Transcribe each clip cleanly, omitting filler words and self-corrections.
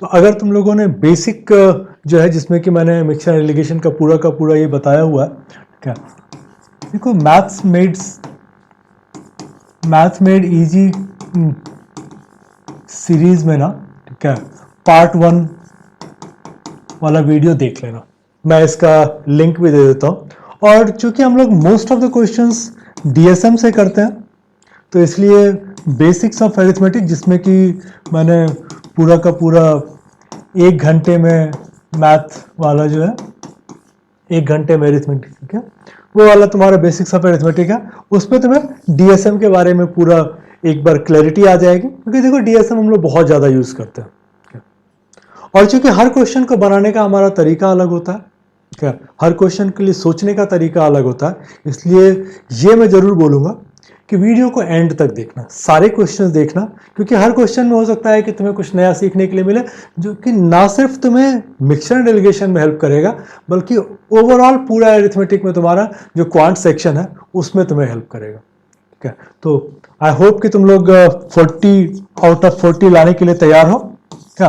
तो अगर तुम लोगों ने बेसिक जो है जिसमें कि मैंने मिक्सचर एलिगेशन का पूरा ये बताया हुआ है, क्या देखो मैथ्स मेड इजी सीरीज में ना, ठीक है, पार्ट 1 वाला वीडियो देख लेना, मैं इसका लिंक भी दे देता हूँ। और चूंकि हम लोग most of the questions DSM से करते हैं, तो इसलिए बेसिक्स ऑफ अरिथमेटिक जिसमें कि मैंने पूरा का पूरा 1 घंटे में मैथ वाला जो है 1 घंटे में अरिथमेटिक, ठीक है, वो वाला तुम्हारा बेसिक्स ऑफ अरिथमेटिक है, उसमें तुम्हें डीएसएम के बारे में पूरा एक बार क्लैरिटी आ जाएगी, क्योंकि देखो डीएसएम हम लोग बहुत ज़्यादा यूज़ करते हैं। और चूंकि हर क्वेश्चन को बनाने का हमारा तरीका अलग होता है, क्या हर क्वेश्चन के लिए सोचने का तरीका अलग होता है, इसलिए ये मैं ज़रूर बोलूँगा कि वीडियो को एंड तक देखना, सारे क्वेश्चंस देखना, क्योंकि हर क्वेश्चन में हो सकता है कि तुम्हें कुछ नया सीखने के लिए मिले, जो कि ना सिर्फ तुम्हें मिक्सचर एंड एलिगेशन में हेल्प करेगा, बल्कि ओवरऑल पूरा अरिथमेटिक में तुम्हारा जो क्वांट सेक्शन है उसमें तुम्हें हेल्प करेगा। ठीक है, तो आई होप कि तुम लोग 40 आउट ऑफ 40 लाने के लिए तैयार हो। क्या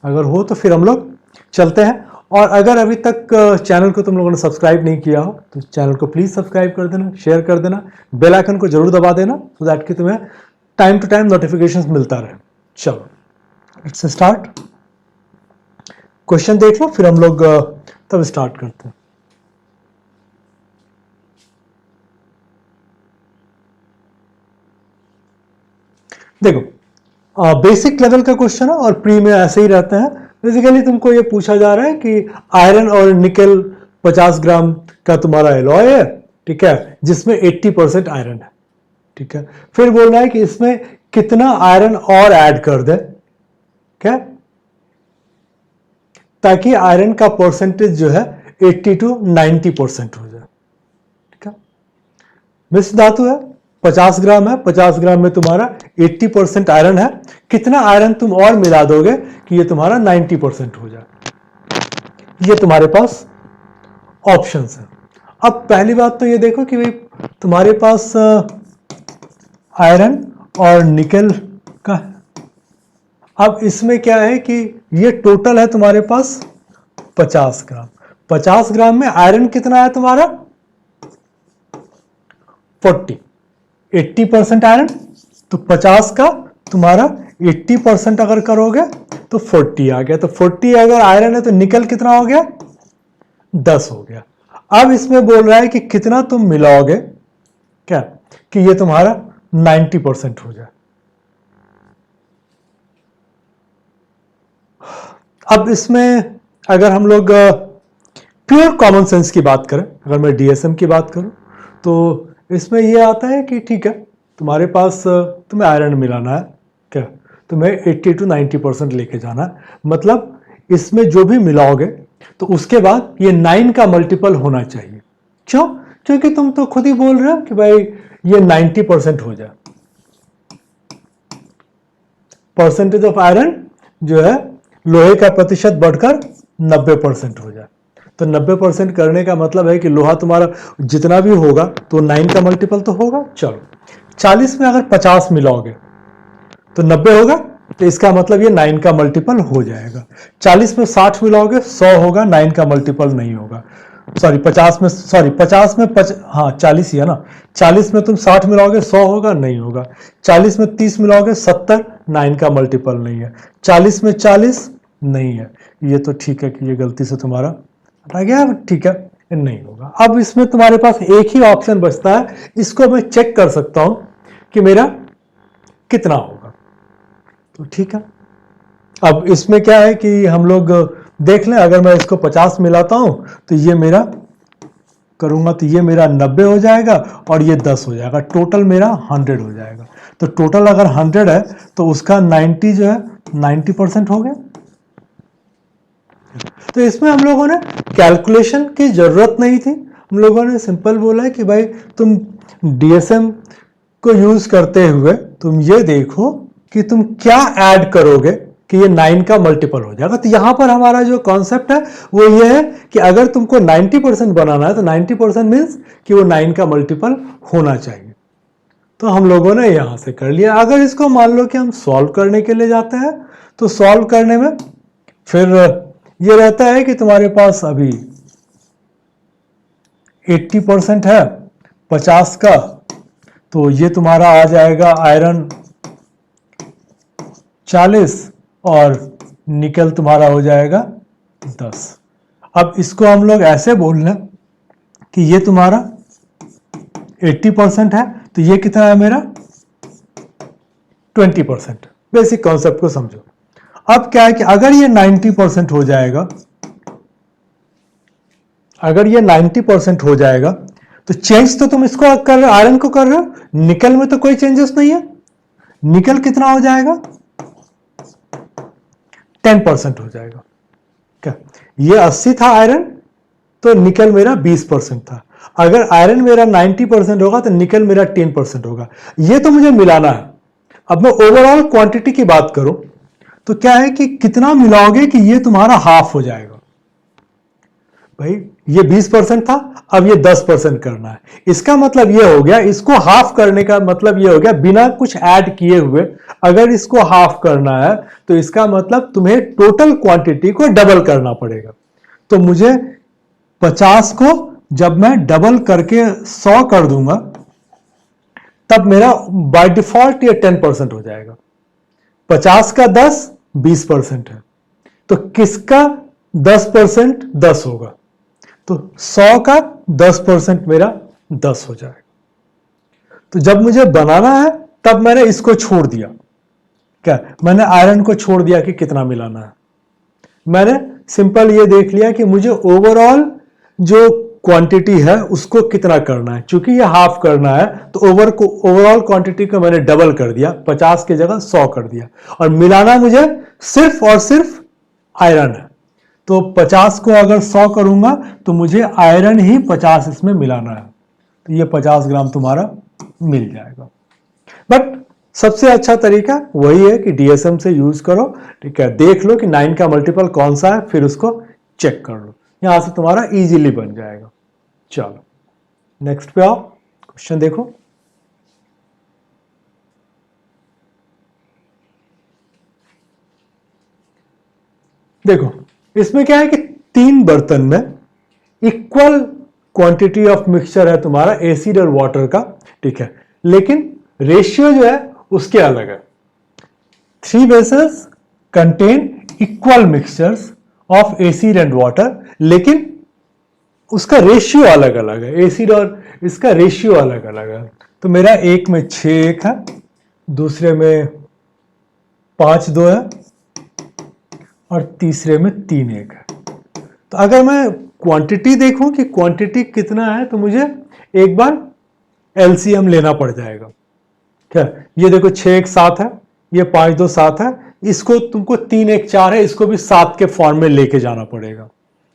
अगर हो तो फिर हम लोग चलते हैं। और अगर अभी तक चैनल को तुम लोगों ने सब्सक्राइब नहीं किया हो तो चैनल को प्लीज़ सब्सक्राइब कर देना, शेयर कर देना, बेल आइकन को जरूर दबा देना, सो दैट कि तुम्हें टाइम टू टाइम नोटिफिकेशंस मिलता रहे। चलो लेट्स स्टार्ट। क्वेश्चन देख लो, फिर हम लोग तब स्टार्ट करते हैं। देखो बेसिक लेवल का क्वेश्चन है और प्री में ऐसे ही रहते हैं। बेसिकली तुमको ये पूछा जा रहा है कि आयरन और निकल 50 ग्राम का तुम्हारा एलॉय है, ठीक है, जिसमें 80% आयरन है, ठीक है। फिर बोल रहा है कि इसमें कितना आयरन और ऐड कर दे, क्या, ताकि आयरन का परसेंटेज जो है 80 to 90% हो जाए, ठीक है। मिश्र धातु है, 50 ग्राम है, 50 ग्राम में तुम्हारा 80% आयरन है, कितना आयरन तुम और मिला दोगे कि ये तुम्हारा 90% हो जाए, ये तुम्हारे पास ऑप्शंस है। अब पहली बात तो ये देखो कि भाई तुम्हारे पास आयरन और निकल का, अब इसमें क्या है कि ये टोटल है तुम्हारे पास 50 ग्राम। 50 ग्राम में आयरन कितना है तुम्हारा 40, 80% आयरन, तो 50 का तुम्हारा 80% अगर करोगे तो 40 आ गया। तो 40 अगर आयरन है तो निकल कितना हो गया 10 हो गया। अब इसमें बोल रहा है कि कितना तुम मिलाओगे, क्या, कि ये तुम्हारा 90% हो जाए। अब इसमें अगर हम लोग प्योर कॉमन सेंस की बात करें, अगर मैं डीएसएम की बात करूं, तो इसमें यह आता है कि ठीक है तुम्हारे पास तुम्हें आयरन मिलाना है, क्या, तुम्हें 80 to 90% लेके जाना है, मतलब इसमें जो भी मिलाओगे तो उसके बाद ये 9 का मल्टीपल होना चाहिए। क्यों? क्योंकि तुम तो खुद ही बोल रहे हो कि भाई ये 90% हो जाए। परसेंटेज ऑफ आयरन जो है लोहे का प्रतिशत बढ़कर 90% हो जाए। तो 90% करने का मतलब है कि लोहा तुम्हारा जितना भी होगा तो 9 का मल्टीपल तो होगा। चलो 40 में अगर 50 मिलाओगे तो 90 होगा, तो इसका मतलब ये 9 का मल्टीपल हो जाएगा। 40 में 60 मिलाओगे 100 होगा, 9 का मल्टीपल नहीं होगा। सॉरी 50 में 40 ही है ना, 40 में तुम 60 मिलाओगे 100 होगा, नहीं होगा। 40 में 30 मिलाओगे 70, 9 का मल्टीपल नहीं है। 40 में 40 नहीं है, ये तो ठीक है कि ये गलती से तुम्हारा हटा गया, ठीक है, नहीं होगा। अब इसमें तुम्हारे पास एक ही ऑप्शन बचता है, इसको मैं चेक कर सकता हूं कि मेरा कितना होगा, तो ठीक है। अब इसमें क्या है कि हम लोग देख लें, अगर मैं इसको 50 मिलाता हूं तो ये मेरा करूंगा तो ये मेरा 90 हो जाएगा और ये 10 हो जाएगा, टोटल मेरा 100 हो जाएगा। तो टोटल अगर 100 है तो उसका 90 जो है 90% हो गया। तो इसमें हम लोगों ने कैलकुलेशन की जरूरत नहीं थी, हम लोगों ने सिंपल बोला है कि भाई तुम डीएसएम को यूज करते हुए तुम ये देखो कि तुम क्या ऐड करोगे कि ये 9 का मल्टीपल हो जाएगा। तो यहां पर हमारा जो कॉन्सेप्ट है वो ये है कि अगर तुमको 90% बनाना है तो 90% मीन्स कि वो 9 का मल्टीपल होना चाहिए। तो हम लोगों ने यहां से कर लिया। अगर इसको मान लो कि हम सॉल्व करने के लिए जाते हैं तो सॉल्व करने में फिर ये रहता है कि तुम्हारे पास अभी 80% है 50 का, तो ये तुम्हारा आ जाएगा आयरन 40 और निकल तुम्हारा हो जाएगा 10। अब इसको हम लोग ऐसे बोल लें कि ये तुम्हारा 80% है, तो ये कितना है मेरा 20%। बेसिक कॉन्सेप्ट को समझो। अब क्या है कि अगर ये 90% हो जाएगा, अगर ये 90% हो जाएगा तो चेंज तो तुम इसको कर रहे हो, आयरन को कर रहे हो, निकल में तो कोई चेंजेस नहीं है। निकल कितना हो जाएगा 10% हो जाएगा। क्या ये 80 था आयरन, तो निकल मेरा 20% था। अगर आयरन मेरा 90% होगा तो निकल मेरा 10% होगा। ये तो मुझे मिलाना है। अब मैं ओवरऑल क्वांटिटी की बात करूं तो क्या है कि कितना मिलाओगे कि ये तुम्हारा हाफ हो जाएगा। भाई ये 20% था, अब ये 10% करना है। इसका मतलब ये हो गया, इसको हाफ करने का मतलब ये हो गया बिना कुछ ऐड किए हुए अगर इसको हाफ करना है तो इसका मतलब तुम्हें टोटल क्वांटिटी को डबल करना पड़ेगा। तो मुझे 50 को जब मैं डबल करके 100 कर दूंगा तब मेरा बाय डिफॉल्ट ये 10% हो जाएगा। 50 का 10 20% है, तो किसका 10% 10 होगा, तो 100 का 10% मेरा 10 हो जाएगा। तो जब मुझे बनाना है तब मैंने इसको छोड़ दिया। क्या मैंने आयरन को छोड़ दिया कि कितना मिलाना है। मैंने सिंपल ये देख लिया कि मुझे ओवरऑल जो क्वांटिटी है उसको कितना करना है। चूंकि ये हाफ करना है तो ओवरऑल क्वांटिटी को मैंने डबल कर दिया, 50 की जगह 100 कर दिया। और मिलाना मुझे सिर्फ और सिर्फ आयरन है, तो 50 को अगर 100 करूंगा तो मुझे आयरन ही 50 इसमें मिलाना है, तो ये 50 ग्राम तुम्हारा मिल जाएगा। बट सबसे अच्छा तरीका वही है कि डीएसएम से यूज करो। ठीक है, देख लो कि 9 का मल्टीपल कौन सा है, फिर उसको चेक कर लो, यहां से तुम्हारा इजीली बन जाएगा। चलो नेक्स्ट पे आओ, क्वेश्चन देखो। देखो इसमें क्या है कि 3 बर्तन में इक्वल क्वांटिटी ऑफ मिक्सचर है तुम्हारा एसिड और वाटर का। ठीक है, लेकिन रेशियो जो है उसके अलग है। 3 bases contain equal mixtures of acid and water, लेकिन उसका रेशियो अलग अलग है। एसिड और इसका रेशियो अलग अलग है। तो मेरा एक में 6 1 है, दूसरे में 5 2 है और तीसरे में 3 1 है। तो अगर मैं क्वांटिटी देखूं कि क्वांटिटी कितना है तो मुझे एक बार एलसीएम लेना पड़ जाएगा। क्या ये देखो 6 1 7 है, ये 5 2 7 है, इसको तुमको 3 1 4 है, इसको भी 7 के फॉर्म में लेके जाना पड़ेगा।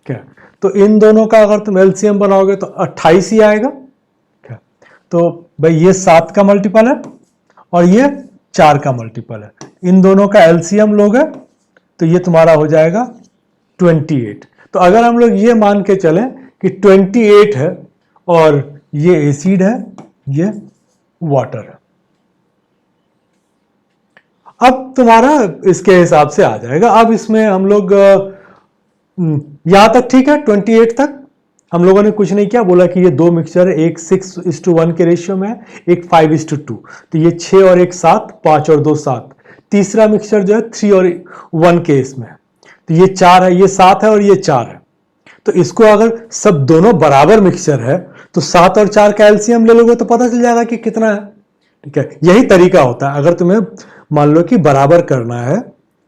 क्या तो इन दोनों का अगर तुम एलसीएम बनाओगे तो 28 ही आएगा। क्या तो भाई ये 7 का मल्टीपल है और ये 4 का मल्टीपल है, इन दोनों का एलसीएम लोगे तो ये तुम्हारा हो जाएगा 28। तो अगर हम लोग ये मान के चलें कि 28 है और ये एसिड है, ये वाटर है, अब तुम्हारा इसके हिसाब से आ जाएगा। अब इसमें हम लोग यहां तक ठीक है, 28 तक हम लोगों ने कुछ नहीं किया, बोला कि ये 2 मिक्सचर है, एक 6:1 के रेशियो में है, एक 5:2, तो ये 6 और 1 7, 5 और 2 7। तीसरा मिक्सचर जो है 3 और 1 के इसमें है, तो ये 4 है, ये 7 है और ये 4 है। तो इसको अगर सब दोनों बराबर मिक्सचर है तो 7 और 4 का एलसीएम ले लोगे तो पता चल जाएगा कि कितना है। ठीक है, यही तरीका होता है। अगर तुम्हें मान लो कि बराबर करना है,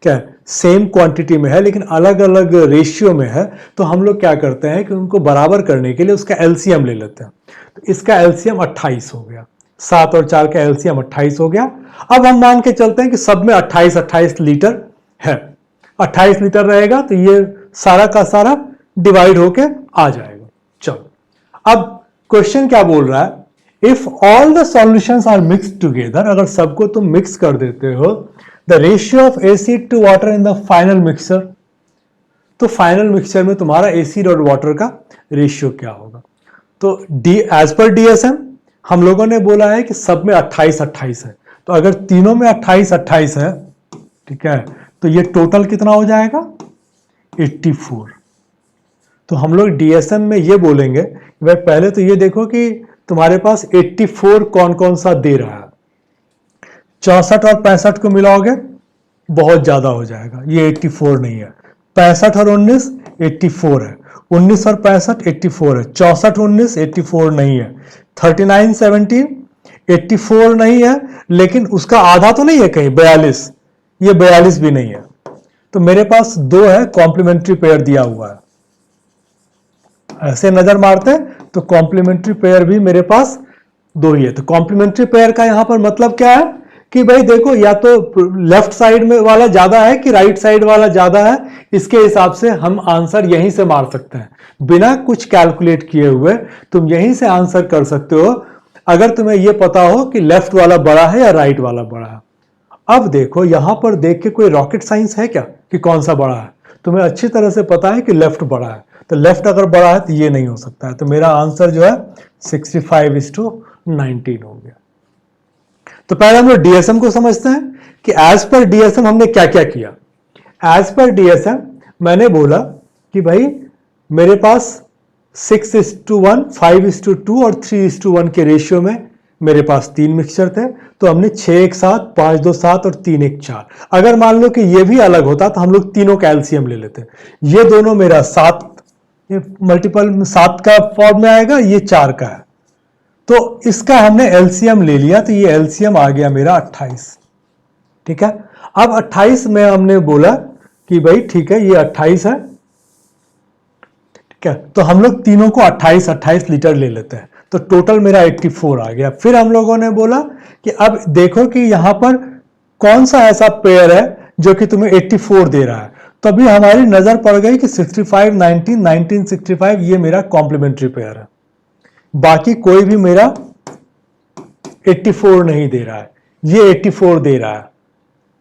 क्या सेम क्वांटिटी में है लेकिन अलग अलग रेशियो में है, तो हम लोग क्या करते हैं कि उनको बराबर करने के लिए उसका एलसीएम ले लेते हैं। तो इसका एलसीएम 28 हो गया, 7 और 4 का एलसीएम 28 हो गया। अब हम मान के चलते हैं कि सब में 28 लीटर है, 28 लीटर रहेगा तो ये सारा का सारा डिवाइड होके आ जाएगा। चलो अब क्वेश्चन क्या बोल रहा है, if all the solutions are mixed together, अगर सबको तुम मिक्स कर देते हो, the ratio of acid to water in the final mixture, तो फाइनल मिक्सचर में तुम्हारा एसिड और वाटर का रेशियो क्या होगा। तो एज पर डीएसएम हम लोगों ने बोला है कि सब में 28 है, तो अगर तीनों में 28 है, ठीक है, तो ये टोटल कितना हो जाएगा 84। तो हम लोग डीएसएम में ये बोलेंगे कि भाई पहले तो ये देखो कि तुम्हारे पास 84 कौन कौन सा दे रहा है। 64 और 65 को मिलाओगे बहुत ज्यादा हो जाएगा, ये 84 नहीं है। 65 और 19 84 है, 19 और 65 84 है, 64 19 84 नहीं है, 39 17 84 नहीं है, लेकिन उसका आधा तो नहीं है कहीं 42, ये 42 भी नहीं है। तो मेरे पास दो है, कॉम्प्लीमेंट्री पेयर दिया हुआ है। ऐसे नजर मारते हैं तो कॉम्प्लीमेंट्री पेयर भी मेरे पास दो ही है। तो कॉम्प्लीमेंट्री पेयर का यहां पर मतलब क्या है कि भाई देखो या तो लेफ्ट साइड में वाला ज्यादा है कि राइट साइड वाला ज्यादा है, इसके हिसाब से हम आंसर यहीं से मार सकते हैं। बिना कुछ कैलकुलेट किए हुए तुम यहीं से आंसर कर सकते हो, अगर तुम्हें यह पता हो कि लेफ्ट वाला बड़ा है या राइट वाला बड़ा है। अब देखो यहां पर देख के कोई रॉकेट साइंस है क्या कि कौन सा बड़ा है? तुम्हें अच्छी तरह से पता है कि लेफ्ट बड़ा है, तो लेफ्ट अगर बड़ा है तो ये नहीं हो सकता है। तो मेरा आंसर जो है 65:19 हो गया। तो पहले हम लोग डीएसएम को समझते हैं कि एज पर डीएसएम हमने क्या क्या किया। एज पर डीएसएम मैंने बोला कि भाई मेरे पास 6:1, 5:2 और 3:1 के रेशियो में मेरे पास तीन मिक्सचर थे। तो हमने 6:1:7, 5:2:7 और 3:1:4। अगर मान लो कि ये भी अलग होता तो हम लोग तीनों का एलसीएम ले लेते। ये दोनों मेरा 7 मल्टीपल 7 का फॉर्म में आएगा, ये 4 का है, तो इसका हमने एलसीएम ले लिया, तो ये एलसीएम आ गया मेरा 28। ठीक है, अब 28 में हमने बोला कि भाई ठीक है ये 28 है। ठीक है, तो हम लोग तीनों को 28 लीटर ले लेते हैं, तो टोटल मेरा 84 आ गया। फिर हम लोगों ने बोला कि अब देखो कि यहां पर कौन सा ऐसा पेयर है जो कि तुम्हें 84 दे रहा है। तभी हमारी नजर पड़ गई कि 65 19 19 65 ये मेरा कॉम्प्लीमेंट्री पेयर है। बाकी कोई भी मेरा 84 नहीं दे रहा है, ये 84 दे रहा है।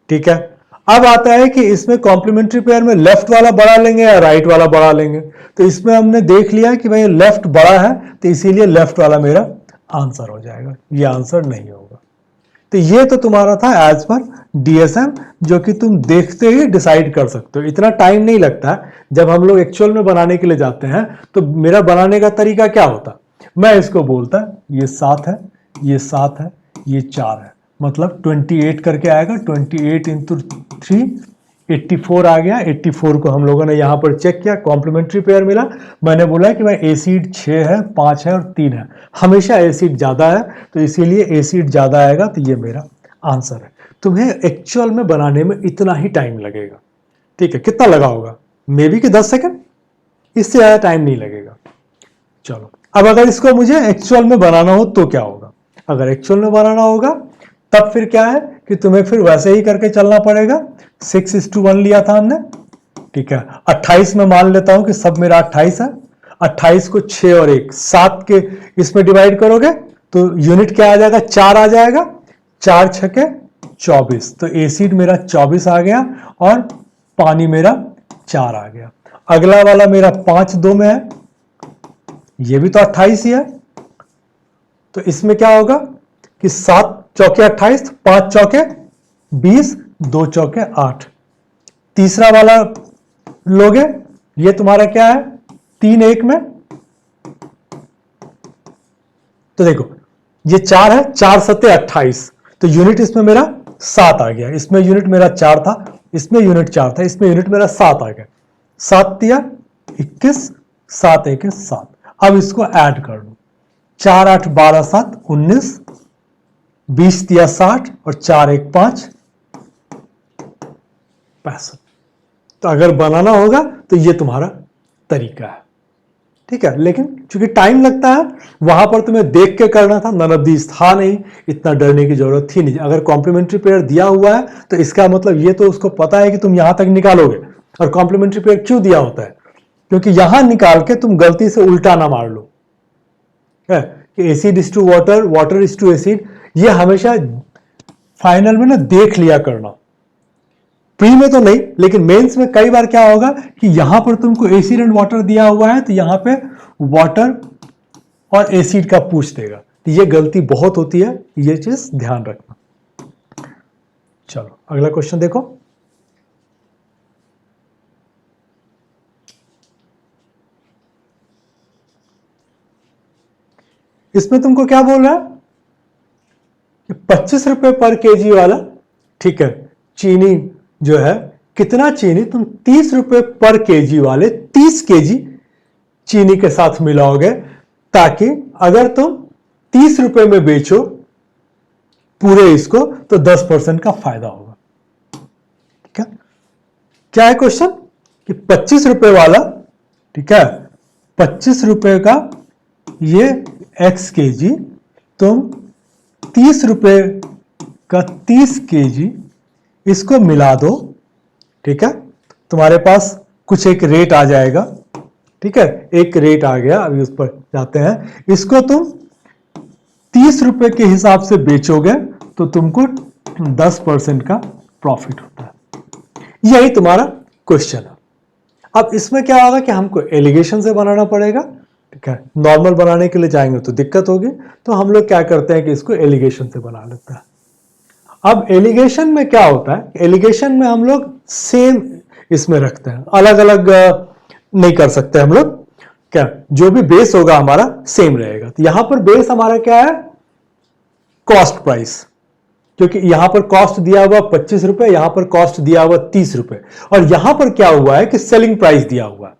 ठीक है, अब आता है कि इसमें कॉम्प्लीमेंट्री पेयर में लेफ्ट वाला बड़ा लेंगे या राइट वाला बड़ा लेंगे। तो इसमें हमने देख लिया कि भाई लेफ्ट बड़ा है, तो इसीलिए लेफ्ट वाला मेरा आंसर हो जाएगा, ये आंसर नहीं होगा। तो ये तो तुम्हारा था एज पर डीएसएम, जो कि तुम देखते ही डिसाइड कर सकते हो। इतना टाइम नहीं लगता। जब हम लोग एक्चुअल में बनाने के लिए जाते हैं तो मेरा बनाने का तरीका क्या होता, मैं इसको बोलता ये 7 है, ये 7 है, ये 4 है, मतलब 28 करके आएगा। 28 इंटू 3 84 आ गया। 84 को हम लोगों ने यहां पर चेक किया, कॉम्प्लीमेंट्री पेयर मिला। मैंने बोला कि भाई एसिड 6 है, 5 है और 3 है, हमेशा एसिड ज्यादा है, तो इसीलिए एसिड ज्यादा आएगा, तो ये मेरा आंसर है। तुम्हें एक्चुअल में बनाने में इतना ही टाइम लगेगा। ठीक है, कितना लगा होगा? मे बी कि 10 सेकेंड, इससे ज्यादा टाइम नहीं लगेगा। चलो, अब अगर इसको मुझे एक्चुअल में बनाना हो तो क्या होगा? अगर एक्चुअल में बनाना होगा तब फिर क्या है कि तुम्हें फिर वैसे ही करके चलना पड़ेगा। 6:1 लिया था हमने। ठीक है, 28 में मान लेता हूं कि सब मेरा 28 है। 28 को 6 और 1 7 के इसमें डिवाइड करोगे तो यूनिट क्या आ जाएगा? 4 आ जाएगा। 4 छके 24, तो एसिड मेरा 24 आ गया और पानी मेरा 4 आ गया। अगला वाला मेरा 5:2 में है, ये भी तो 28 ही है। तो इसमें क्या होगा कि 7 चौके 28, 5 चौके 20, 2 चौके 8। तीसरा वाला लोगे, ये तुम्हारा क्या है? 3:1 में। तो देखो ये 4 है, 4 सत्ते 28, तो यूनिट इसमें मेरा 7 आ गया। इसमें यूनिट मेरा 4 था, इसमें यूनिट 4 था, इसमें यूनिट मेरा 7 आ गया। 7 दिया 21, 7 1 7। अब इसको ऐड कर लो, 4 8 12 7 19, 20 दिया 60 और 4 1 5 65। तो अगर बनाना होगा तो ये तुम्हारा तरीका है। ठीक है, लेकिन चूंकि टाइम लगता है, वहां पर तुम्हें देख के करना था, नन ऑफ दीज था नहीं, इतना डरने की जरूरत थी नहीं। अगर कॉम्प्लीमेंट्री पेयर दिया हुआ है तो इसका मतलब ये तो उसको पता है कि तुम यहां तक निकालोगे। और कॉम्प्लीमेंट्री पेयर क्यों दिया होता है? क्योंकि यहां निकाल के तुम गलती से उल्टा ना मार लो है कि acid is to water, water is to acid. ये हमेशा फाइनल में ना देख लिया करना, प्री में तो नहीं, लेकिन मेंस में कई बार क्या होगा कि यहां पर तुमको एसिड एंड वाटर दिया हुआ है, तो यहां पे वाटर और एसिड का पूछ देगा। तो ये गलती बहुत होती है, ये चीज ध्यान रखना। चलो अगला क्वेश्चन देखो। इसमें तुमको क्या बोल रहा है कि 25 रुपए पर केजी वाला, ठीक है, चीनी जो है, कितना चीनी तुम 30 रुपए पर केजी वाले 30 केजी चीनी के साथ मिलाओगे, ताकि अगर तुम 30 रुपए में बेचो पूरे इसको तो 10% का फायदा होगा। ठीक है, क्या है क्वेश्चन कि 25 रुपए वाला, ठीक है, 25 रुपए का ये x केजी तुम 30 रुपए का 30 केजी इसको मिला दो, ठीक है, तुम्हारे पास कुछ एक रेट आ जाएगा। ठीक है, एक रेट आ गया, अभी उस पर जाते हैं। इसको तुम 30 रुपए के हिसाब से बेचोगे तो तुमको 10% का प्रॉफिट होता है। यही तुम्हारा क्वेश्चन है। अब इसमें क्या होगा कि हमको एलिगेशन से बनाना पड़ेगा। ठीक है, नॉर्मल बनाने के लिए जाएंगे तो दिक्कत होगी, तो हम लोग क्या करते हैं कि इसको एलिगेशन से बना लेते हैं। अब एलिगेशन में क्या होता है, एलिगेशन में हम लोग सेम इसमें रखते हैं, अलग अलग नहीं कर सकते हम लोग। क्या, जो भी बेस होगा हमारा सेम रहेगा। तो यहां पर बेस हमारा क्या है, कॉस्ट प्राइस, क्योंकि यहां पर कॉस्ट दिया हुआ 25 रुपए, यहां पर कॉस्ट दिया हुआ 30 रुपए, और यहां पर क्या हुआ है कि सेलिंग प्राइस दिया हुआ है।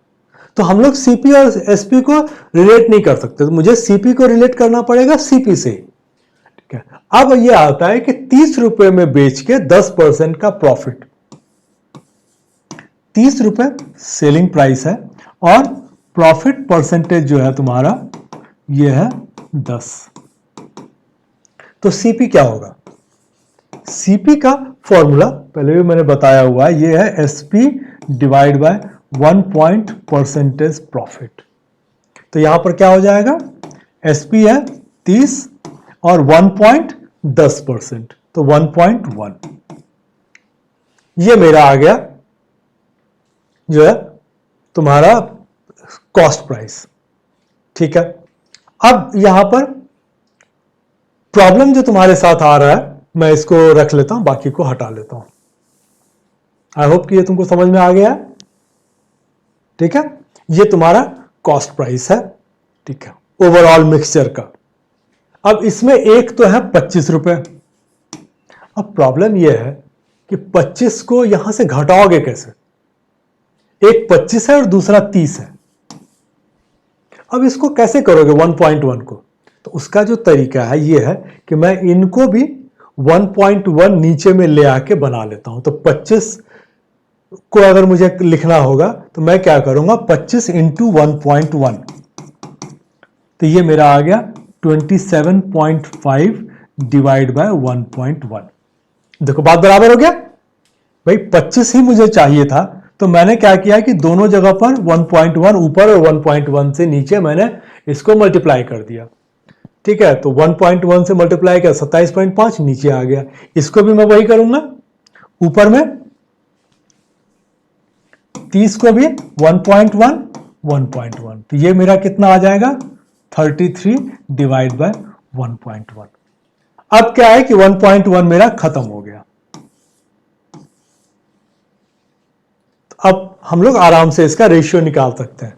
तो हम लोग सीपी और एसपी को रिलेट नहीं कर सकते, तो मुझे सीपी को रिलेट करना पड़ेगा सीपी से। ठीक है, अब यह आता है कि 30 रुपए में बेच के 10% का प्रॉफिट। 30 रुपए सेलिंग प्राइस है और प्रॉफिट परसेंटेज जो है तुम्हारा यह है 10। तो सीपी क्या होगा, सीपी का फॉर्मूला पहले भी मैंने बताया हुआ है, यह है SP divide by 1 point percentage profit. तो यहां पर क्या हो जाएगा, एसपी है 30 और 1.10%, तो 1.1 ये मेरा आ गया जो है तुम्हारा कॉस्ट प्राइस। ठीक है, अब यहां पर प्रॉब्लम जो तुम्हारे साथ आ रहा है मैं इसको रख लेता हूं, बाकी को हटा लेता हूं। आई होप कि ये तुमको समझ में आ गया है। ठीक है, ये तुम्हारा कॉस्ट प्राइस है। ठीक है, ओवरऑल मिक्सचर का। अब इसमें एक तो है 25 रुपए। अब प्रॉब्लम यह है कि 25 को यहां से घटाओगे कैसे, एक 25 है और दूसरा 30 है। अब इसको कैसे करोगे 1.1 को, तो उसका जो तरीका है यह है कि मैं इनको भी 1.1 नीचे में ले आके बना लेता हूं। तो 25 को अगर मुझे लिखना होगा तो मैं क्या करूंगा, 25 इंटू 1.1, तो ये मेरा आ गया 27.5 डिवाइड बाय 1.1। देखो बात बराबर हो गया भाई, 25 ही मुझे चाहिए था, तो मैंने क्या किया कि दोनों जगह पर 1.1 ऊपर और 1.1 से नीचे मैंने इसको मल्टीप्लाई कर दिया। ठीक है, तो 1.1 से मल्टीप्लाई किया 27.5 नीचे आ गया। इसको भी मैं वही करूंगा, ऊपर में 30 को भी 1.1 1.1, तो ये मेरा कितना आ जाएगा 33 डिवाइड बाय 1.1। अब क्या है कि 1.1 मेरा खत्म हो गया। तो अब हम लोग आराम से इसका रेशियो निकाल सकते हैं।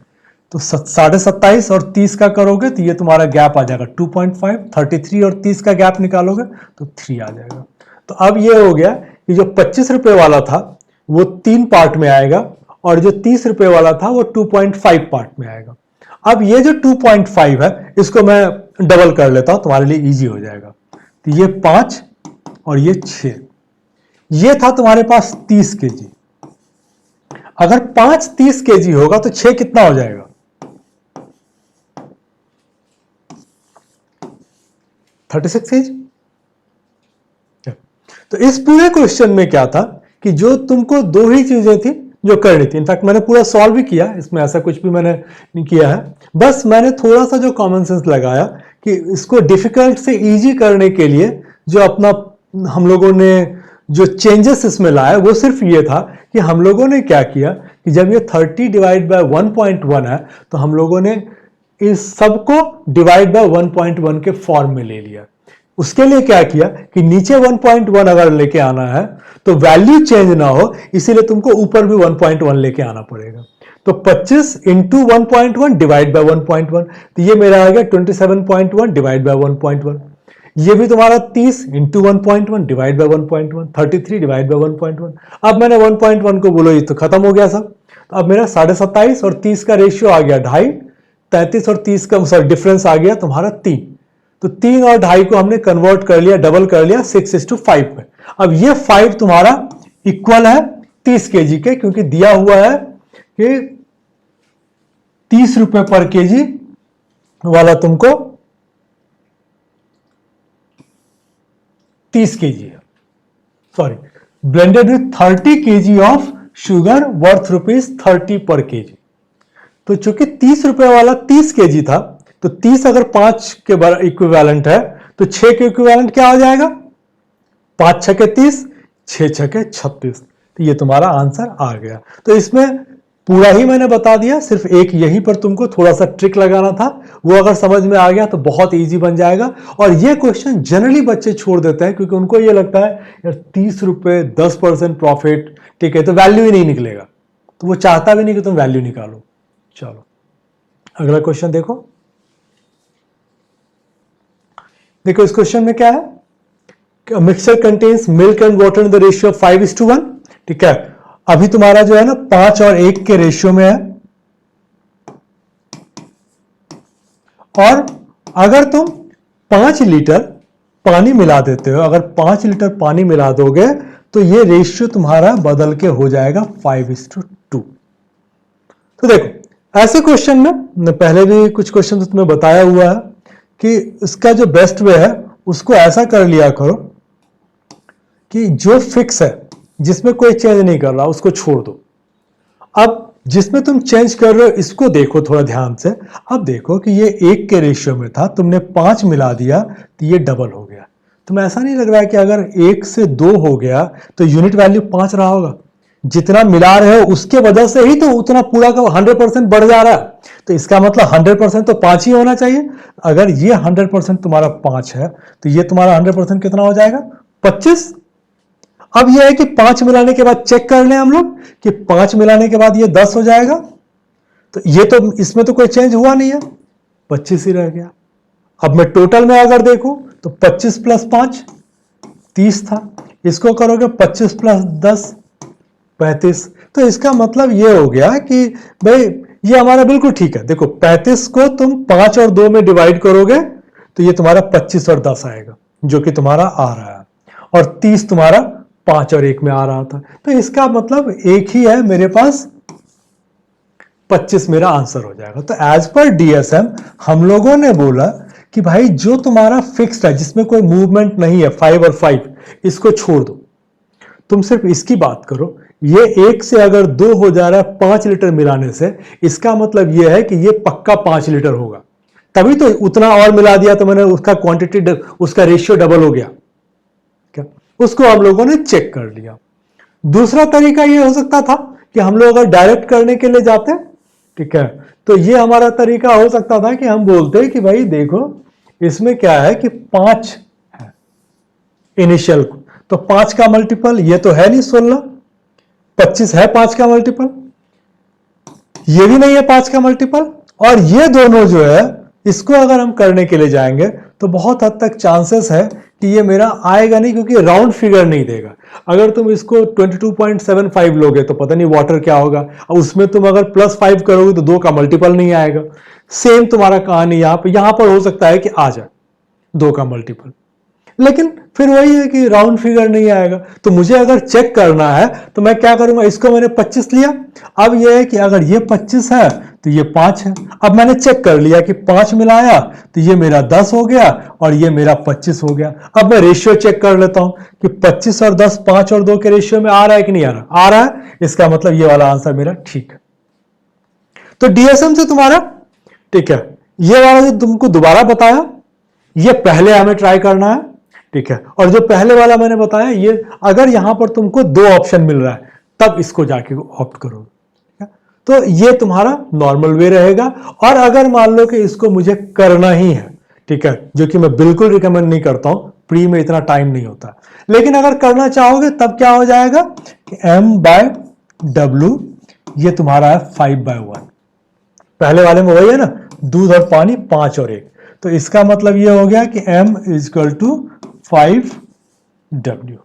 तो 27.5 और 30 का करोगे तो ये तुम्हारा गैप आ जाएगा 2.5, 33 और 30 का गैप निकालोगे तो 3 आ जाएगा। तो अब ये हो गया कि जो 25 रुपए वाला था वो 3 पार्ट में आएगा और जो 30 रुपए वाला था वो 2.5 पार्ट में आएगा। अब ये जो 2.5 है इसको मैं डबल कर लेता हूं, तुम्हारे लिए इजी हो जाएगा। तो ये 5 और ये 6, ये था तुम्हारे पास 30 केजी। अगर 5 30 केजी होगा तो 6 कितना हो जाएगा, 36 केजी। तो इस पूरे क्वेश्चन में क्या था कि जो तुमको दो ही चीजें थी जो करनी थी। इनफैक्ट मैंने पूरा सॉल्व भी किया, इसमें ऐसा कुछ भी मैंने नहीं किया है, बस मैंने थोड़ा सा जो कॉमन सेंस लगाया कि इसको डिफिकल्ट से इजी करने के लिए जो अपना हम लोगों ने जो चेंजेस इसमें लाया वो सिर्फ ये था कि हम लोगों ने क्या किया कि जब ये 30 डिवाइड बाय 1.1 है तो हम लोगों ने इस सबको डिवाइड बाय 1.1 के फॉर्म में ले लिया। उसके लिए क्या किया कि नीचे 1.1 अगर लेके आना है तो वैल्यू चेंज ना हो, इसीलिए तुमको ऊपर भी 1.1 लेके आना पड़ेगा। तो 25 इंटू 1.1 डिवाइड बाय 1.1, तो ये मेरा आ गया 27.1 डिवाइड बाय 1.1। ये भी तुम्हारा 30 into 1.1 divide by 1.1, 33 divide by 1.1। अब मैंने 1.1 को बोलो, ये तो खत्म हो गया सब। अब मेरा 27.5 और 30 का रेशियो आ गया 2.5, 33 और 30 का सॉरी डिफरेंस आ गया तुम्हारा 3। तो 3 और 2.5 को हमने कन्वर्ट कर लिया, डबल कर लिया 6:5 में। अब ये 5 तुम्हारा इक्वल है 30 केजी के, क्योंकि दिया हुआ है कि 30 रुपए पर केजी वाला तुमको 30 केजी है, sorry blended with 30 KG of sugar worth ₹30 पर केजी। तो चूंकि 30 रुपए वाला 30 केजी था, तो 30 अगर 5 के इक्विवेलेंट है तो 6 के इक्विवेलेंट क्या हो जाएगा? 5 छके 30, 6 छके 36। तो ये तुम्हारा आंसर आ गया। तो इसमें पूरा ही मैंने बता दिया, सिर्फ एक यहीं पर तुमको थोड़ा सा ट्रिक लगाना था, वो अगर समझ में आ गया तो बहुत इजी बन जाएगा। और ये क्वेश्चन जनरली बच्चे छोड़ देते हैं, क्योंकि उनको ये लगता है यार 30 रुपए 10% प्रॉफिट, ठीक है, तो वैल्यू ही नहीं निकलेगा, तो वो चाहता भी नहीं कि तुम वैल्यू निकालो। चलो अगला क्वेश्चन देखो। देखो इस क्वेश्चन में क्या है, mixture contains milk and water in the ratio of 5:1, ठीक है। अभी तुम्हारा जो है ना 5 और 1 के रेशियो में है, और अगर तुम 5 लीटर पानी मिला देते हो, अगर 5 लीटर पानी मिला दोगे तो ये रेशियो तुम्हारा बदल के हो जाएगा 5:2। तो देखो ऐसे क्वेश्चन में पहले भी कुछ क्वेश्चन तुम्हें बताया हुआ है कि इसका जो बेस्ट वे है उसको ऐसा कर लिया करो कि जो फिक्स है, जिसमें कोई चेंज नहीं कर रहा, उसको छोड़ दो। अब जिसमें तुम चेंज कर रहे हो इसको देखो थोड़ा ध्यान से। अब देखो कि ये 1 के रेशियो में था, तुमने 5 मिला दिया तो ये डबल हो गया। तुम्हें ऐसा नहीं लग रहा है कि अगर 1 से 2 हो गया तो यूनिट वैल्यू 5 रहा होगा? जितना मिला रहे हो उसके वजह से ही तो उतना पूरा का 100% बढ़ जा रहा है। तो इसका मतलब 100% तो 5 ही होना चाहिए। अगर ये 100% तुम्हारा 5 है तो ये तुम्हारा 100% कितना हो जाएगा? 25। अब यह है कि 5 मिलाने के बाद चेक कर लें हम लोग कि 5 मिलाने के बाद ये 10 हो जाएगा। तो ये तो इसमें तो कोई चेंज हुआ नहीं है, 25 ही रह गया। अब मैं टोटल में अगर देखूं तो 25 प्लस 5 30 था, इसको करोगे 25 प्लस 10 35। तो इसका मतलब ये हो गया कि भाई ये हमारा बिल्कुल ठीक है। देखो 35 को तुम 5 और 2 में डिवाइड करोगे तो ये तुम्हारा 25 और 10 आएगा, जो कि तुम्हारा आ रहा है, और 30 तुम्हारा 5 और 1 में आ रहा था। तो इसका मतलब एक ही है मेरे पास, 25 मेरा आंसर हो जाएगा। तो एज पर डीएसएम हम लोगों ने बोला कि भाई जो तुम्हारा फिक्स्ड है, जिसमें कोई मूवमेंट नहीं है, 5 और 5, इसको छोड़ दो, तुम सिर्फ इसकी बात करो। ये 1 से अगर 2 हो जा रहा है 5 लीटर मिलाने से, इसका मतलब ये है कि ये पक्का 5 लीटर होगा। तभी तो उतना और मिला दिया तो मैंने उसका क्वांटिटी, उसका रेशियो डबल हो गया क्या? उसको हम लोगों ने चेक कर लिया। दूसरा तरीका ये हो सकता था कि हम लोग अगर डायरेक्ट करने के लिए जाते, ठीक है, तो ये हमारा तरीका हो सकता था कि हम बोलते कि भाई देखो इसमें क्या है कि 5 है इनिशियल, तो 5 का मल्टीपल ये तो है नहीं 16, 25 है 5 का मल्टीपल, ये भी नहीं है 5 का मल्टीपल, और ये दोनों जो है इसको अगर हम करने के लिए जाएंगे तो बहुत हद तक चांसेस है कि ये मेरा आएगा नहीं, क्योंकि राउंड फिगर नहीं देगा। अगर तुम इसको 22.75 लोगे तो पता नहीं वाटर क्या होगा, और उसमें तुम अगर +5 करोगे तो 2 का मल्टीपल नहीं आएगा। सेम तुम्हारा कहानी यहां पर हो सकता है कि आ जाए 2 का मल्टीपल, लेकिन फिर वही है कि राउंड फिगर नहीं आएगा। तो मुझे अगर चेक करना है तो मैं क्या करूंगा, इसको मैंने 25 लिया। अब यह है कि अगर ये 25 है तो ये 5 है। अब मैंने चेक कर लिया कि 5 मिलाया तो ये मेरा 10 हो गया और ये मेरा 25 हो गया। अब मैं रेशियो चेक कर लेता हूं कि 25 और 10, 5 और 2 के रेशियो में आ रहा है कि नहीं आ रहा? आ रहा है। इसका मतलब ये वाला आंसर मेरा ठीक है। तो डीएसएम से तुम्हारा ठीक है, ये वाला जो तुमको दोबारा बताया ये पहले हमें ट्राई करना है, ठीक है। और जो पहले वाला मैंने बताया, ये अगर यहां पर तुमको 2 ऑप्शन मिल रहा है तब इसको जाके ऑप्ट करो, तो ये तुम्हारा नॉर्मल वे रहेगा। और अगर मान लो कि इसको मुझे करना ही है, ठीक है, जो कि मैं बिल्कुल रिकमेंड नहीं करता हूं, प्री में इतना टाइम नहीं होता, लेकिन अगर करना चाहोगे तब क्या हो जाएगा कि M/W ये तुम्हारा है 5/1। पहले वाले में वही है ना, दूध और पानी 5 और 1, तो इसका मतलब ये हो गया कि m इजकल टू 5W।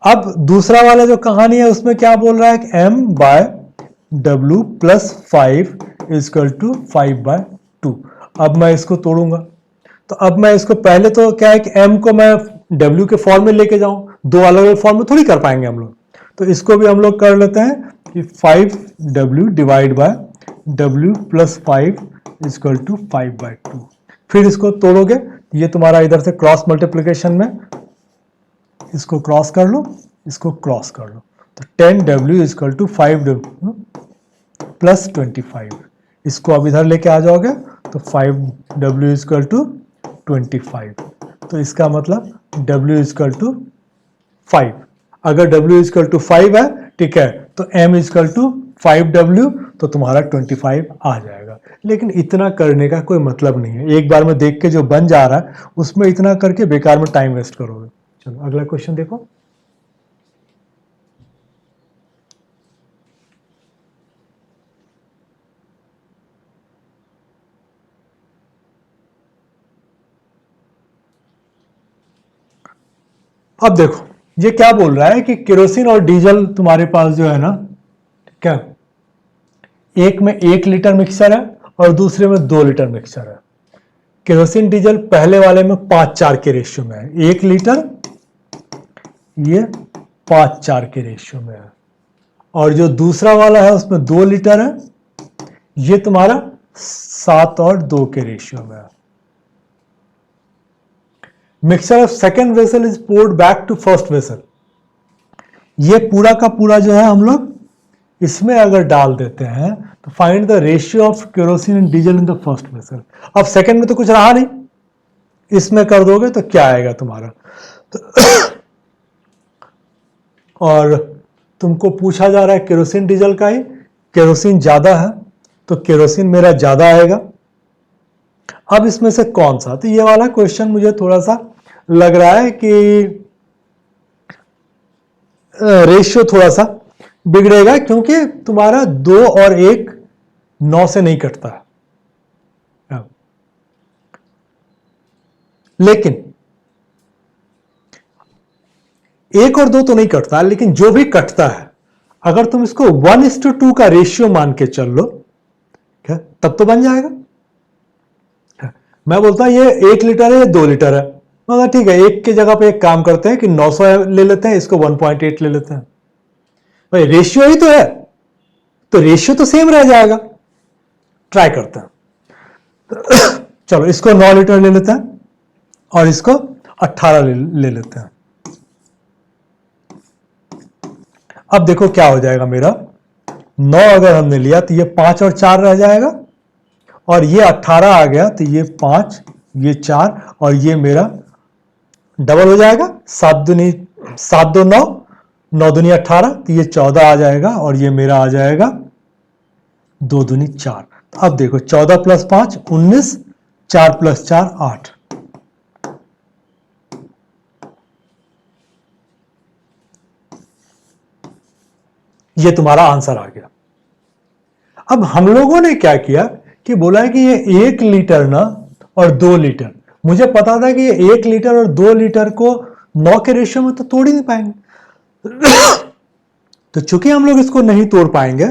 अब दूसरा वाला जो कहानी है उसमें क्या बोल रहा है कि m/W प्लस 5 इजकल टू 5/2। अब मैं इसको तोड़ूंगा, तो अब मैं इसको पहले तो क्या है कि m को मैं w के फॉर्म में लेके जाऊं, दो अलग अलग फॉर्म में थोड़ी कर पाएंगे हम लोग, तो इसको भी हम लोग कर लेते हैं कि 5w divide by w plus 5 equal to 5/2। फिर इसको तोड़ोगे, ये तुम्हारा इधर से क्रॉस मल्टीप्लिकेशन में इसको क्रॉस कर लो, इसको क्रॉस कर लो, तो 10w is equal to 5w plus 25। इसको अब इधर लेके आ जाओगे तो 5w इजकल टू 25। तो इसका मतलब w इजकल टू 5। अगर w इजकल टू 5 है, ठीक है, तो m इजकल टू 5w, तो तुम्हारा 25 आ जाएगा। लेकिन इतना करने का कोई मतलब नहीं है, एक बार में देख के जो बन जा रहा है उसमें इतना करके बेकार में टाइम वेस्ट करोगे। चलो अगला क्वेश्चन देखो। अब देखो ये क्या बोल रहा है कि केरोसिन और डीजल तुम्हारे पास जो है ना, क्या एक में 1 लीटर मिक्सचर है और दूसरे में 2 लीटर मिक्सचर है। केरोसिन डीजल पहले वाले में 5:4 के रेशियो में है, 1 लीटर ये 5:4 के रेशियो में है, और जो दूसरा वाला है उसमें 2 लीटर है, ये तुम्हारा 7 और 2 के रेशियो में है। Mixture of second vessel is poured back to first vessel. ये पूरा का पूरा जो है हम लोग इसमें अगर डाल देते हैं तो find the ratio of kerosene and diesel in the first vessel. अब सेकेंड में तो कुछ रहा नहीं, इसमें कर दोगे तो क्या आएगा तुम्हारा, तो और तुमको पूछा जा रहा है केरोसिन डीजल का ही, केरोसिन ज्यादा है तो केरोसिन मेरा ज्यादा आएगा। अब इसमें से कौन सा, तो ये वाला क्वेश्चन मुझे थोड़ा सा लग रहा है कि रेशियो थोड़ा सा बिगड़ेगा, क्योंकि तुम्हारा 2 और 1 9 से नहीं कटता है। लेकिन 1 और 2 तो नहीं कटता, लेकिन जो भी कटता है अगर तुम इसको 1:2 का रेशियो मान के चल लो, क्या तब तो बन जाएगा। मैं बोलता हूं ये 1 लीटर है, ये 2 लीटर है, मगर ठीक है, एक की जगह पे एक काम करते हैं कि 900 ले लेते हैं, इसको 1.8 ले लेते हैं, भाई रेशियो ही तो है, तो रेशियो तो सेम रह जाएगा। ट्राई करते हैं। चलो इसको 9 लीटर ले लेते हैं और इसको 18 ले लेते हैं। अब देखो क्या हो जाएगा मेरा, 9 अगर हमने लिया तो ये 5 और 4 रह जाएगा, और ये 18 आ गया तो ये 5 ये 4 और ये मेरा डबल हो जाएगा, 7 2 9, 9 दूनी 18, तो ये 14 आ जाएगा, और ये मेरा आ जाएगा 2 दूनी 4। तो अब देखो 14 प्लस 5 19, 4 प्लस 4 8। ये तुम्हारा आंसर आ गया। अब हम लोगों ने क्या किया कि बोला है कि ये 1 लीटर ना और 2 लीटर, मुझे पता था कि ये 1 लीटर और 2 लीटर को 9 के रेशियो में तो तोड़ ही नहीं पाएंगे। तो चूंकि हम लोग इसको नहीं तोड़ पाएंगे,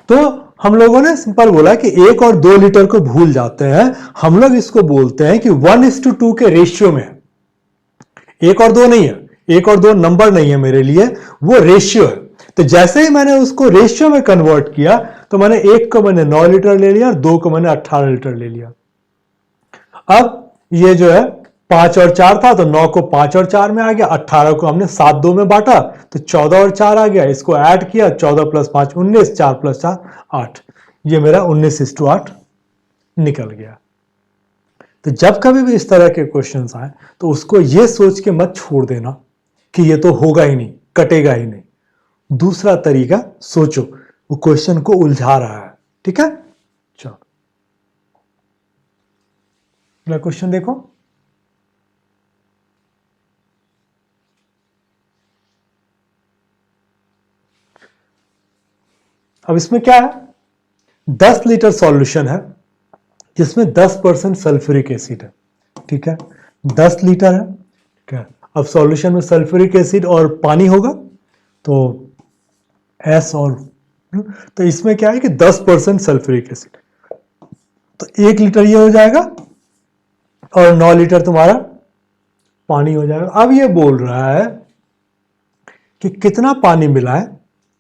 तो हम लोगों ने सिंपल बोला कि 1 और 2 लीटर को भूल जाते हैं, हम लोग इसको बोलते हैं कि 1:2 के रेशियो में। 1 और 2 नहीं है, 1 और 2 नंबर नहीं है मेरे लिए, वो रेशियो है। तो जैसे ही मैंने उसको रेशियो में कन्वर्ट किया, तो मैंने 1 को मैंने 9 लीटर ले लिया, 2 को मैंने 18 लीटर ले लिया। अब ये जो है 5 और 4 था, तो 9 को 5 और 4 में आ गया, 18 को हमने 7 2 में बांटा तो 14 और 4 आ गया, इसको ऐड किया, 14 प्लस 5 19, 4 प्लस 4 8, ये मेरा 19:8 निकल गया। तो जब कभी भी इस तरह के क्वेश्चंस आए तो उसको ये सोच के मत छोड़ देना कि ये तो होगा ही नहीं, कटेगा ही नहीं। दूसरा तरीका सोचो, वो क्वेश्चन को उलझा रहा है, ठीक है। चलो अगला क्वेश्चन देखो। अब इसमें क्या है, 10 लीटर सॉल्यूशन है जिसमें 10% सल्फ्यूरिक एसिड है, ठीक है, 10 लीटर है, ठीक है। अब सॉल्यूशन में सल्फ्यूरिक एसिड और पानी होगा तो एस और तो इसमें क्या है कि 10% सल्फ्यूरिक एसिड, तो 1 लीटर ये हो जाएगा और 9 लीटर तुम्हारा पानी हो जाएगा। अब ये बोल रहा है कि कितना पानी मिला है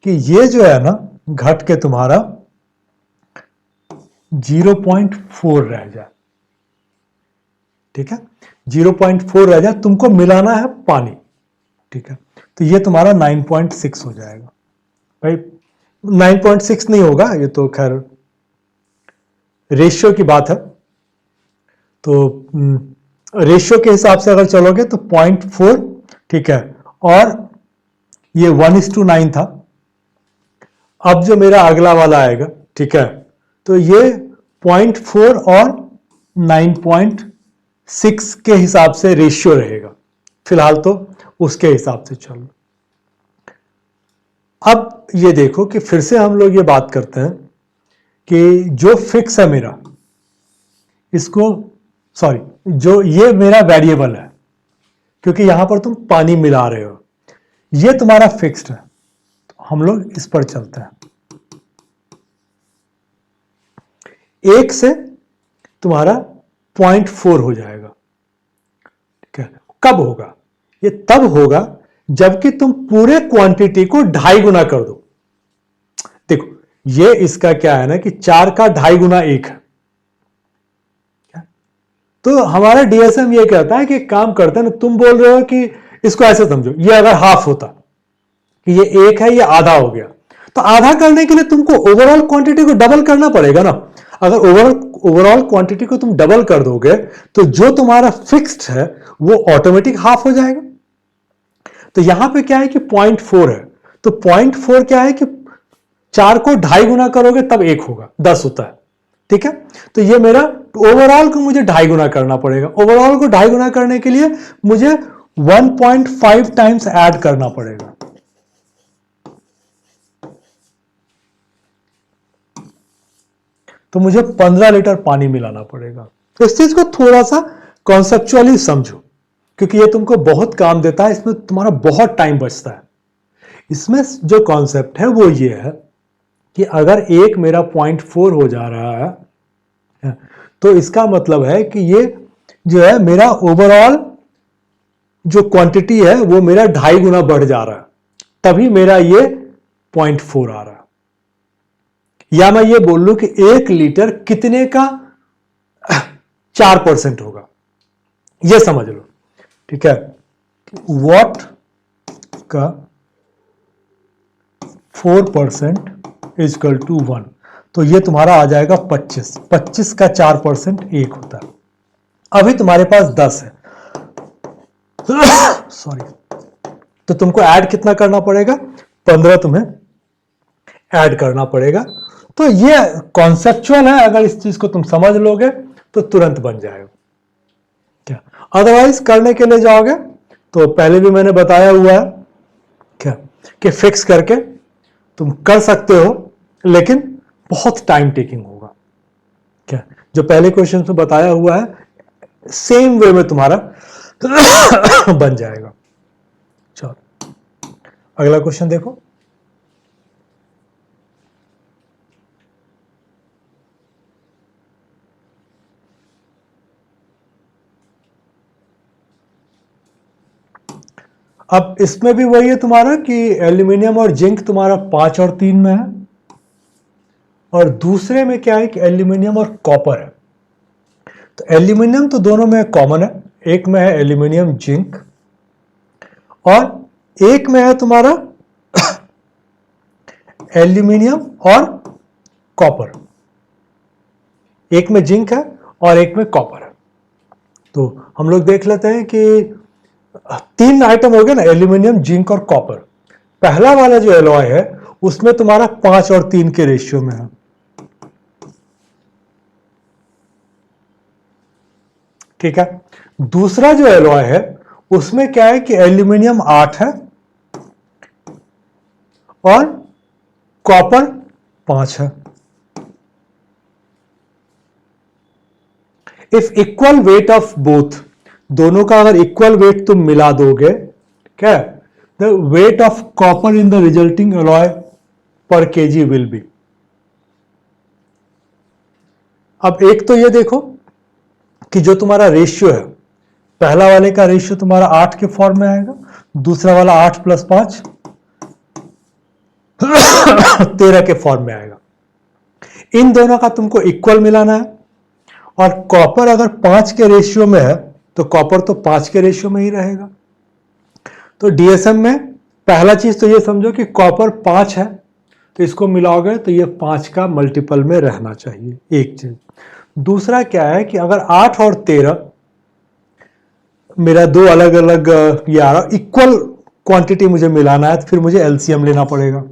कि ये जो है ना घट के तुम्हारा 0.4 रह जाए, ठीक है, 0.4 रह जाए, तुमको मिलाना है पानी, ठीक है। तो ये तुम्हारा 9.6 हो जाएगा। भाई 9.6 नहीं होगा, ये तो खैर रेशियो की बात है, तो रेशियो के हिसाब से अगर चलोगे तो 0.4, ठीक है, और ये 1:9 था। अब जो मेरा अगला वाला आएगा, ठीक है, तो ये 0.4 और 9.6 के हिसाब से रेशियो रहेगा, फिलहाल तो उसके हिसाब से चलो। अब ये देखो कि फिर से हम लोग ये बात करते हैं कि जो फिक्स है मेरा, इसको सॉरी, जो ये मेरा वेरिएबल है, क्योंकि यहां पर तुम पानी मिला रहे हो, ये तुम्हारा फिक्स्ड है, तो हम लोग इस पर चलते हैं। 1 से तुम्हारा 0.4 हो जाएगा, ठीक है। कब होगा? ये तब होगा जबकि तुम पूरे क्वांटिटी को 2.5 गुना कर दो। देखो ये इसका क्या है ना कि 4 का 2.5 गुना 1 है, तो हमारा डीएसएम ये कहता है कि काम करता है ना, तुम बोल रहे हो कि इसको ऐसे समझो, ये अगर हाफ होता कि ये 1 है, ये आधा हो गया, तो आधा करने के लिए तुमको ओवरऑल क्वांटिटी को डबल करना पड़ेगा ना। अगर ओवरऑल क्वांटिटी को तुम डबल कर दोगे तो जो तुम्हारा फिक्स्ड है वो ऑटोमेटिक हाफ हो जाएगा। तो यहां पे क्या है कि 0.4 है, तो 0.4 क्या है कि 4 को 2.5 गुना करोगे तब 1 होगा, 10 होता है, ठीक है। तो ये मेरा ओवरऑल को मुझे 2.5 गुना करना पड़ेगा। ओवरऑल को 2.5 गुना करने के लिए मुझे 1.5 टाइम्स ऐड करना पड़ेगा। तो मुझे 15 लीटर पानी मिलाना पड़ेगा। तो इस चीज को थोड़ा सा कॉन्सेप्चुअली समझो, क्योंकि ये तुमको बहुत काम देता है, इसमें तुम्हारा बहुत टाइम बचता है। इसमें जो कॉन्सेप्ट है वो ये है कि अगर एक मेरा 0.4 हो जा रहा है तो इसका मतलब है कि ये जो है मेरा ओवरऑल जो क्वांटिटी है वो मेरा 2.5 गुना बढ़ जा रहा है, तभी मेरा ये 0.4 आ रहा है। या मैं ये बोल लूं कि 1 लीटर कितने का 4% होगा, ये समझ लो, ठीक है। वॉट का 4% इजकल टू 1, तो ये तुम्हारा आ जाएगा 25। 25 का 4% 1 होता है। अभी तुम्हारे पास 10 है सॉरी, तो तुमको ऐड कितना करना पड़ेगा? 15 तुम्हें ऐड करना पड़ेगा। तो ये कॉन्सेप्चुअल है, अगर इस चीज को तुम समझ लोगे तो तुरंत बन जाएगा क्या। अदरवाइज करने के लिए जाओगे तो पहले भी मैंने बताया हुआ है क्या कि फिक्स करके तुम कर सकते हो, लेकिन बहुत टाइम टेकिंग होगा क्या। जो पहले क्वेश्चन में बताया हुआ है सेम वे में तुम्हारा बन जाएगा। चलो अगला क्वेश्चन देखो। अब इसमें भी वही है तुम्हारा कि एल्यूमिनियम और जिंक तुम्हारा 5 और 3 में है, और दूसरे में क्या है कि एल्यूमिनियम और कॉपर है। तो एल्यूमिनियम तो दोनों में कॉमन है, एक में है एल्यूमिनियम जिंक और एक में है तुम्हारा एल्यूमिनियम और कॉपर। एक में जिंक है और एक में कॉपर है। तो हम लोग देख लेते हैं कि 3 आइटम हो गए ना, एल्यूमिनियम जिंक और कॉपर। पहला वाला जो एलॉय है उसमें तुम्हारा 5 और 3 के रेशियो में है, ठीक है। दूसरा जो एलॉय है उसमें क्या है कि एल्यूमिनियम 8 है और कॉपर 5 है। If equal weight of both, दोनों का अगर इक्वल वेट तुम मिला दोगे, क्या the weight of copper in the resulting alloy पर केजी विल बी। अब एक तो ये देखो कि जो तुम्हारा रेशियो है, पहला वाले का रेशियो तुम्हारा 8 के फॉर्म में आएगा, दूसरा वाला 8 + 5 13 के फॉर्म में आएगा। इन दोनों का तुमको इक्वल मिलाना है, और कॉपर अगर 5 के रेशियो में है तो कॉपर तो 5 के रेशियो में ही रहेगा। तो डीएसएम में पहला चीज तो ये समझो कि कॉपर 5 है, तो इसको मिलाओगे तो ये 5 का मल्टीपल में रहना चाहिए, एक चीज। दूसरा क्या है कि अगर 8 और 13 मेरा दो अलग अलग ये आ रहा, इक्वल क्वांटिटी मुझे मिलाना है, तो फिर मुझे एलसीएम लेना पड़ेगा।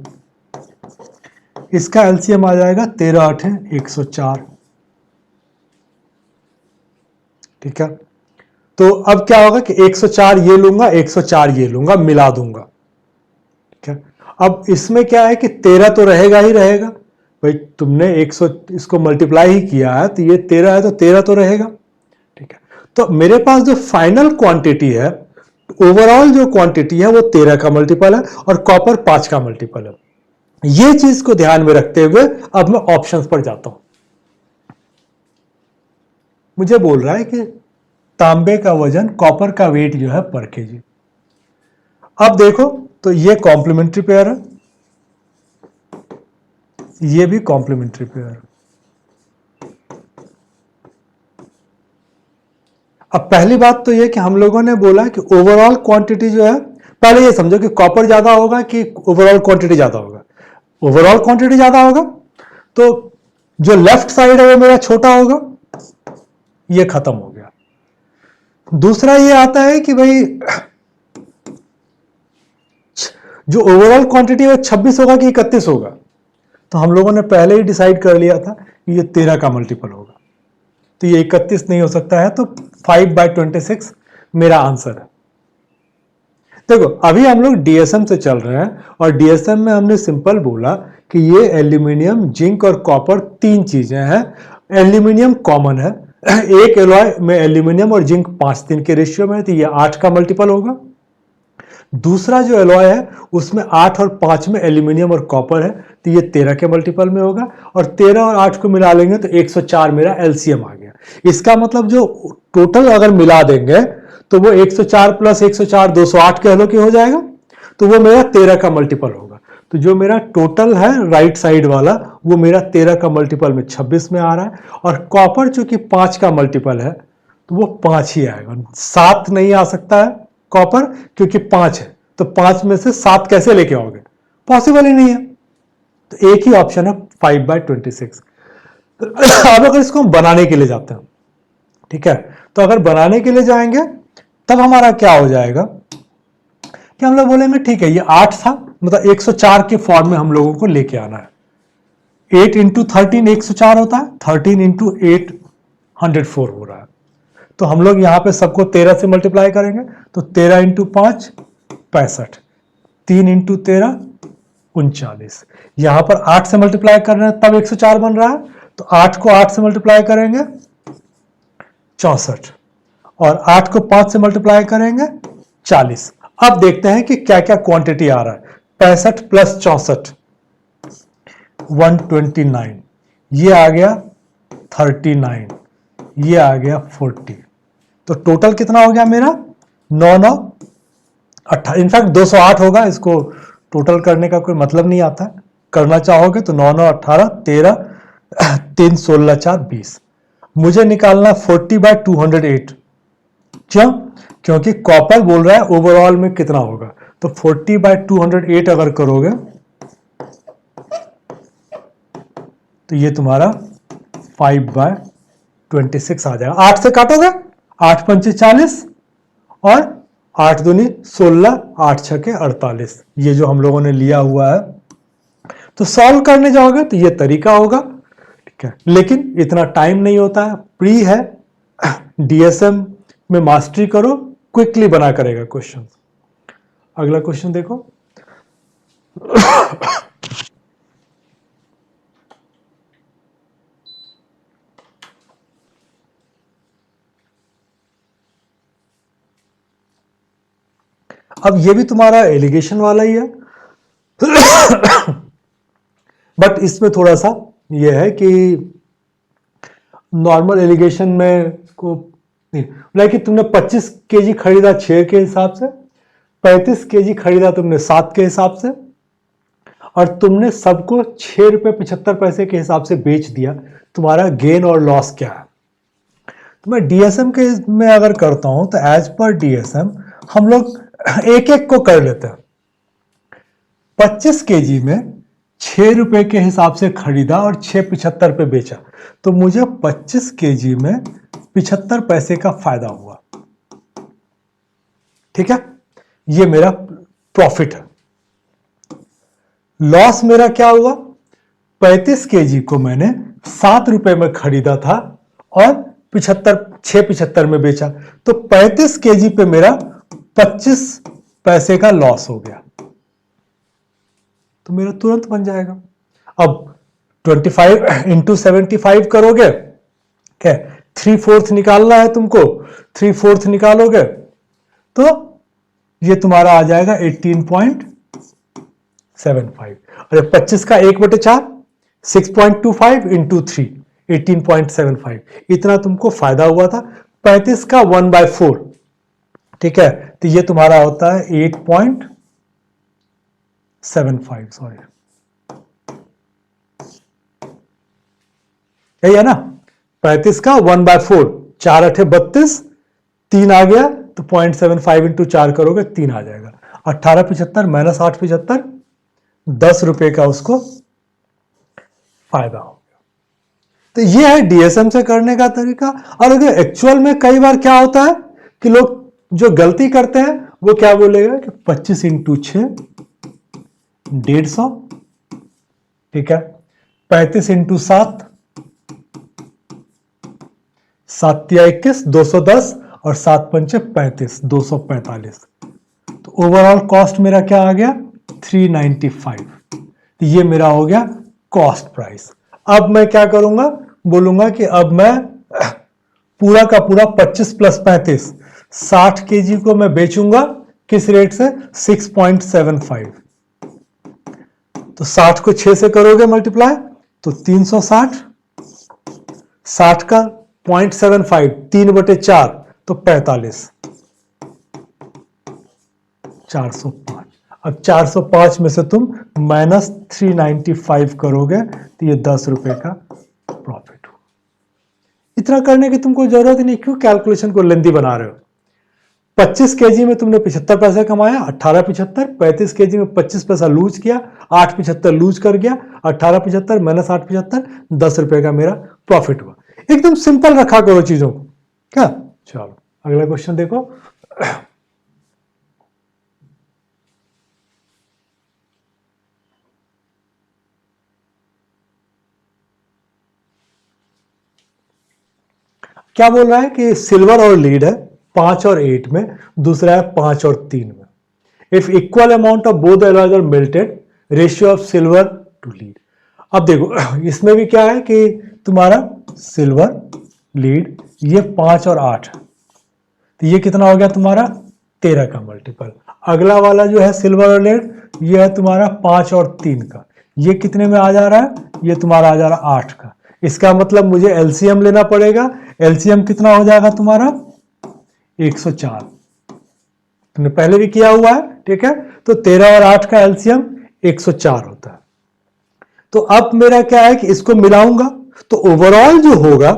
इसका एलसीएम आ जाएगा 13 8 104। ठीक है, तो अब क्या होगा कि 104 ये लूंगा, 104 ये लूंगा, मिला दूंगा। ठीक है, अब इसमें क्या है कि 13 तो रहेगा ही रहेगा भाई, तुमने 100 इसको मल्टीप्लाई ही किया है, तो ये 13 है तो 13 तो रहेगा। ठीक है, तो मेरे पास जो फाइनल क्वांटिटी है, ओवरऑल जो क्वांटिटी है वो 13 का मल्टीपल है और कॉपर 5 का मल्टीपल है। ये चीज को ध्यान में रखते हुए अब मैं ऑप्शंस पर जाता हूं। मुझे बोल रहा है कि तांबे का वजन, कॉपर का वेट जो है पर केजी। अब देखो तो ये कॉम्प्लीमेंट्री पेयर है, ये भी कॉम्प्लीमेंट्री पेयर है। अब पहली बात तो ये कि हम लोगों ने बोला कि ओवरऑल क्वांटिटी जो है, पहले ये समझो कि कॉपर ज्यादा होगा कि ओवरऑल क्वांटिटी ज्यादा होगा। ओवरऑल क्वांटिटी ज्यादा होगा तो जो लेफ्ट साइड है वो मेरा छोटा होगा, ये खत्म हो गया। दूसरा ये आता है कि भाई जो ओवरऑल क्वांटिटी है वो 26 होगा कि 31 होगा, तो हम लोगों ने पहले ही डिसाइड कर लिया था कि ये 13 का मल्टीपल होगा, तो ये 31 नहीं हो सकता है, तो 5/26 मेरा आंसर है। देखो अभी हम लोग डीएसएम से चल रहे हैं, और डीएसएम में हमने सिंपल बोला कि ये एल्यूमिनियम, जिंक और कॉपर तीन चीजें हैं। एल्यूमिनियम कॉमन है, एक एलॉय में एल्यूमिनियम और जिंक 5:3 के रेशियो में है, तो ये 8 का मल्टीपल होगा। दूसरा जो एलॉय है उसमें 8 और 5 में एल्यूमिनियम और कॉपर है, तो ये 13 के मल्टीपल में होगा, और 13 और 8 को मिला लेंगे तो 104 मेरा एलसीएम आ गया। इसका मतलब जो टोटल अगर मिला देंगे तो वो 104 + 104 208 कह लो कि हो जाएगा, तो वो मेरा 13 का मल्टीपल होगा। तो जो मेरा टोटल है राइट साइड वाला, वो मेरा 13 का मल्टीपल में 26 में आ रहा है, और कॉपर चूंकि 5 का मल्टीपल है तो वो 5 ही आएगा, 7 नहीं आ सकता है कॉपर, क्योंकि 5 है, तो 5 में से 7 कैसे लेके आओगे, पॉसिबल ही नहीं है। तो एक ही ऑप्शन है 5/26। अब अगर इसको हम बनाने के लिए जाते हैं, ठीक है, तो अगर बनाने के लिए जाएंगे तब हमारा क्या हो जाएगा कि हम लोग बोलेंगे ठीक है ये 8 था, मतलब 104 के फॉर्म में हम लोगों को लेके आना है। 8 × 13 104 होता है, 13 × 8 104 हो रहा है, तो हम लोग यहां पे सबको 13 से मल्टीप्लाई करेंगे, तो 13 × 5 65, 3 × 13 39। यहां पर 8 से मल्टीप्लाई कर रहे हैं तब 104 बन रहा है, तो 8 को 8 से मल्टीप्लाई करेंगे 64, और 8 को 5 से मल्टीप्लाई करेंगे 40। अब देखते हैं कि क्या क्या क्वांटिटी आ रहा है। 65 + 64 129, ये आ गया 39, ये आ गया 40, तो टोटल कितना हो गया मेरा 9 9 18, इनफैक्ट 208 होगा, इसको टोटल करने का कोई मतलब नहीं आता है, करना चाहोगे तो 9 9 18 13 3 16 4 20। मुझे निकालना 40/208, क्यों? क्योंकि कॉपर बोल रहा है ओवरऑल में कितना होगा, तो 40/208 अगर करोगे तो ये तुम्हारा 5/26 आ जाएगा। 8 से काटोगे, 8 × 5 = 40 और 8 दूनी 16, 8 6 48, ये जो हम लोगों ने लिया हुआ है। तो सॉल्व करने जाओगे तो ये तरीका होगा, ठीक है, लेकिन इतना टाइम नहीं होता है, प्री है, डीएसएम में मास्टरी करो, क्विकली बना करेगा क्वेश्चन। अगला क्वेश्चन देखो। अब ये भी तुम्हारा एलिगेशन वाला ही है बट इसमें थोड़ा सा ये है कि नॉर्मल एलिगेशन में को नहीं, लाइक कि तुमने 25 केजी खरीदा 6 के हिसाब से, 35 केजी खरीदा तुमने 7 के हिसाब से, और तुमने सबको 6 रुपए 75 पैसे के हिसाब से बेच दिया। तुम्हारा गेन और लॉस क्या है? तो मैं डीएसएम के में अगर करता हूं तो एज पर डीएसएम हम लोग एक एक को कर लेते हैं। 25 केजी में 6 रुपए के हिसाब से खरीदा और 6.75 पे बेचा, तो मुझे 25 केजी में 75 पैसे का फायदा हुआ। ठीक है, ये मेरा प्रॉफिट है। लॉस मेरा क्या हुआ? 35 केजी को मैंने 7 रुपए में खरीदा था और 6.75 में बेचा, तो 35 केजी पे मेरा 25 पैसे का लॉस हो गया। तो मेरा तुरंत बन जाएगा। अब 25 इंटू 75 करोगे, क्या 3/4 निकालना है तुमको, 3/4 निकालोगे तो ये तुम्हारा आ जाएगा 18.75। अरे 25 का 1/4 6.25 इंटू 3 18.75, इतना तुमको फायदा हुआ था। 35 का 1/4, ठीक है, तो ये तुम्हारा होता है 8.75, सॉरी यही है ना। 35 का 1/4, 4 8 32, 3 आ गया तो 0.75 इंटू 4 करोगे 3 आ जाएगा। 18.75 माइनस 8.75, 10 रुपए का उसको फायदा हो गया। तो ये है डीएसएम से करने का तरीका। और अगर एक्चुअल में कई बार क्या होता है कि लोग जो गलती करते हैं वो क्या बोलेगा कि 25 इंटू 6 150, ठीक है, 35 इंटू 7 7 या 21 210 और 7 पंचे 35 245। तो ओवरऑल कॉस्ट मेरा क्या आ गया 395। तो ये मेरा हो गया कॉस्ट प्राइस। अब मैं क्या करूंगा, बोलूंगा कि अब मैं पूरा का पूरा 25 प्लस 35 60 केजी को मैं बेचूंगा किस रेट से 6.75। तो 60 को 6 से करोगे मल्टीप्लाई तो 360, 60 का 0.75 3/4 तो 45, 405। अब 405 में से तुम माइनस 395 करोगे तो ये 10 रुपए का प्रॉफिट हो। इतना करने की तुमको जरूरत ही नहीं, क्यों कैलकुलेशन को लेंदी बना रहे हो। 25 केजी में तुमने 75 पैसे कमाया, 18.75, 35 केजी में 25 पैसा लूज किया, 8.75 लूज कर गया, 18.75 माइनस 8.75 10 रुपए का मेरा प्रॉफिट हुआ। एकदम सिंपल रखा करो चीजों को। क्या, चलो अगला क्वेश्चन देखो। क्या बोल रहा है कि सिल्वर और लीड है 5 और 8 में, दूसरा है 5 और 3 में। If equal amount of both alloys are melted, ratio of silver to lead. अब देखो इसमें भी क्या है कि तुम्हारा सिल्वर लीड ये 5 और 8 है, तो ये कितना हो गया तुम्हारा 13 का मल्टीपल। अगला वाला जो है सिल्वर और लीड ये है तुम्हारा 5 और 3 का, ये कितने में आ जा रहा है, ये तुम्हारा आ जा रहा है 8 का। इसका मतलब मुझे एलसीएम लेना पड़ेगा। एलसीएम कितना हो जाएगा तुम्हारा 104, तुमने पहले भी किया हुआ है, ठीक है। तो 13 और 8 का एलसीएम 104 होता है। तो अब मेरा क्या है कि इसको मिलाऊंगा तो ओवरऑल जो होगा,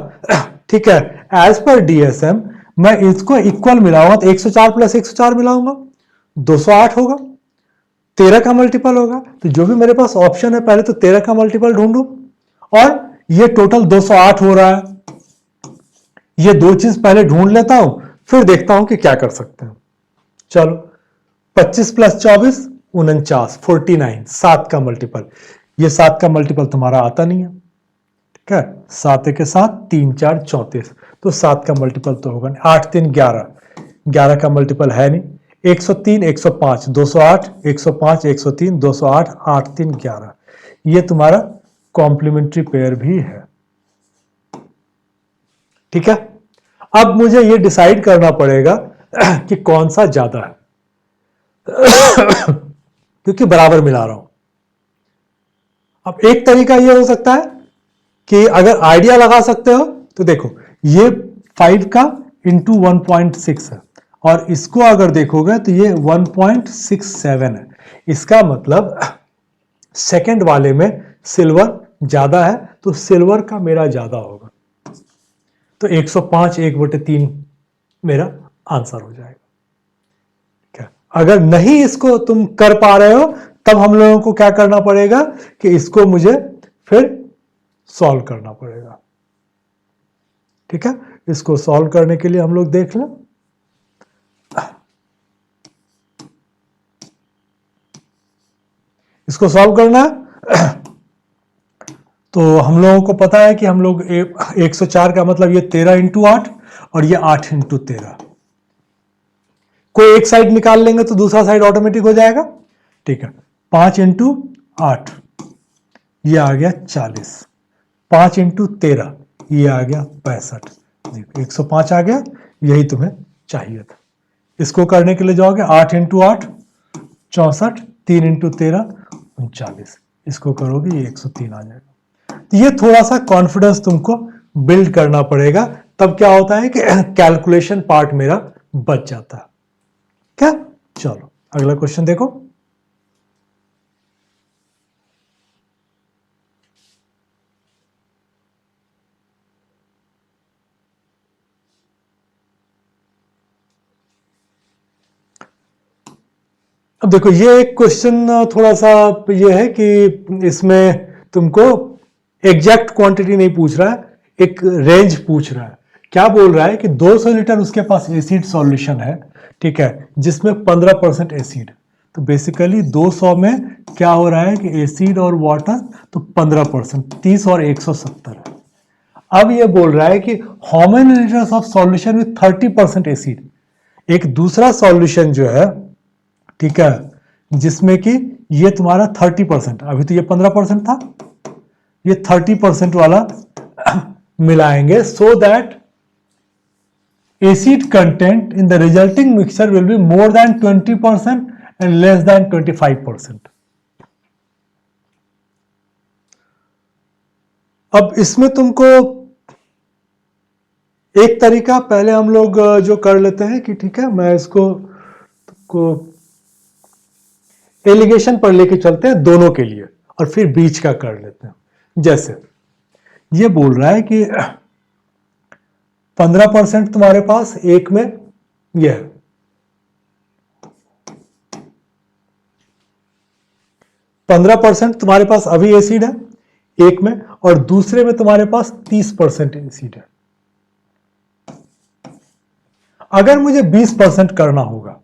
ठीक है, एज पर डीएसएम मैं इसको इक्वल मिलाऊंगा तो 104 प्लस 104 मिलाऊंगा 208 होगा, 13 का मल्टीपल होगा। तो जो भी मेरे पास ऑप्शन है पहले तो 13 का मल्टीपल ढूंढू, और ये टोटल 208 हो रहा है। ये दो चीज पहले ढूंढ लेता हूं, फिर देखता हूं कि क्या कर सकते हैं। चलो 25 प्लस 24 49 49, 7 का मल्टीपल। ये 7 का मल्टीपल तुम्हारा आता नहीं है, ठीक है। 7 के साथ 3 4 34, तो 7 का मल्टीपल तो होगा नहीं। 8 3 11, 11 का मल्टीपल है नहीं। 103 105 208 105 103 208 8 3 11, ये तुम्हारा कॉम्प्लीमेंट्री पेयर भी है, ठीक है। अब मुझे ये डिसाइड करना पड़ेगा कि कौन सा ज्यादा है। क्योंकि बराबर मिला रहा हूं। अब एक तरीका यह हो सकता है कि अगर आइडिया लगा सकते हो तो देखो, ये 5 का इंटू 1.6 है, और इसको अगर देखोगे तो ये 1.67 है। इसका मतलब सेकंड वाले में सिल्वर ज्यादा है, तो सिल्वर का मेरा ज्यादा होगा। तो 105 1/3 मेरा आंसर हो जाएगा। क्या अगर नहीं इसको तुम कर पा रहे हो, तब हम लोगों को क्या करना पड़ेगा कि इसको मुझे फिर सॉल्व करना पड़ेगा। ठीक है, इसको सॉल्व करने के लिए हम लोग देख लें। इसको सॉल्व करना है तो हम लोगों को पता है कि हम लोग 104 का मतलब ये 13 इंटू 8 और ये 8 इंटू 13। कोई एक साइड निकाल लेंगे तो दूसरा साइड ऑटोमेटिक हो जाएगा। ठीक है, 5 इंटू 8 ये आ गया 40, 5 इंटू 13 ये आ गया 65। 105 आ गया, यही तुम्हें चाहिए था। इसको करने के लिए जाओगे 8 इंटू 8 64, 3 इंटू 13 39, इसको करोगे ये 103 आ जाएगा। तो ये थोड़ा सा कॉन्फिडेंस तुमको बिल्ड करना पड़ेगा, तब क्या होता है कि कैलकुलेशन पार्ट मेरा बच जाता है। क्या, चलो अगला क्वेश्चन देखो। अब देखो, ये एक क्वेश्चन थोड़ा सा ये है कि इसमें तुमको एग्जैक्ट क्वांटिटी नहीं पूछ रहा है, एक रेंज पूछ रहा है। क्या बोल रहा है कि 200 लीटर उसके पास एसिड सॉल्यूशन है, ठीक है, जिसमें 15% एसिड। तो बेसिकली 200 में क्या हो रहा है कि एसिड और वाटर तो 15%, 30 और 170 है। अब ये बोल रहा है कि how many litres of solution with 30% acid. एक दूसरा सॉल्यूशन जो है, ठीक है, जिसमें कि ये तुम्हारा 30%, अभी तो ये 15% था, ये 30% वाला मिलाएंगे, so that acid content in the resulting mixture will be more than 20% and less than 25%। अब इसमें तुमको एक तरीका पहले हम लोग जो कर लेते हैं कि ठीक है, मैं इसको तुमको एलिगेशन पर लेके चलते हैं दोनों के लिए, और फिर बीच का कर लेते हैं। जैसे ये बोल रहा है कि 15% तुम्हारे पास एक में यह है, 15% तुम्हारे पास अभी एसिड है एक में, और दूसरे में तुम्हारे पास 30% एसिड है। अगर मुझे 20% करना होगा,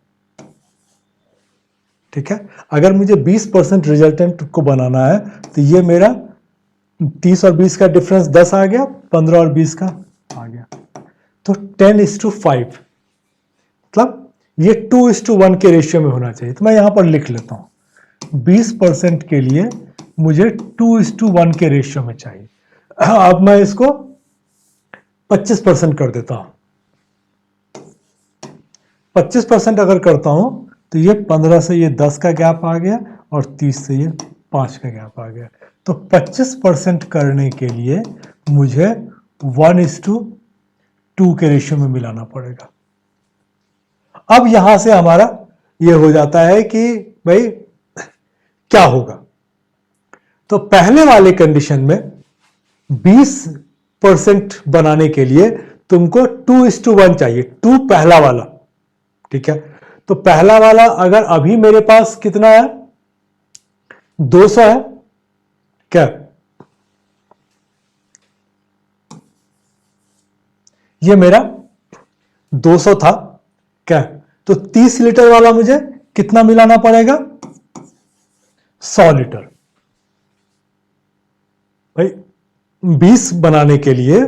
ठीक है, अगर मुझे 20% रिजल्टेंट को बनाना है, तो ये मेरा 30 और 20 का डिफरेंस 10 आ गया, 15 और 20 का आ गया, तो 10:5, मतलब ये 2:1 के रेशियो में होना चाहिए। तो मैं यहां पर लिख लेता हूं 20% के लिए मुझे 2:1 के रेशियो में चाहिए। अब मैं इसको 25% कर देता हूं। 25% अगर करता हूं तो ये 15 से ये 10 का गैप आ गया, और 30 से ये 5 का गैप आ गया। तो 25% करने के लिए मुझे 1:2 के रेशियो में मिलाना पड़ेगा। अब यहां से हमारा ये हो जाता है कि भाई क्या होगा। तो पहले वाले कंडीशन में 20% बनाने के लिए तुमको 2:1 चाहिए, 2 पहला वाला, ठीक है। तो पहला वाला अगर अभी मेरे पास कितना है, 200 है क्या, ये मेरा 200 था क्या, तो 30 लीटर वाला मुझे कितना मिलाना पड़ेगा, 100 लीटर। भाई 20 बनाने के लिए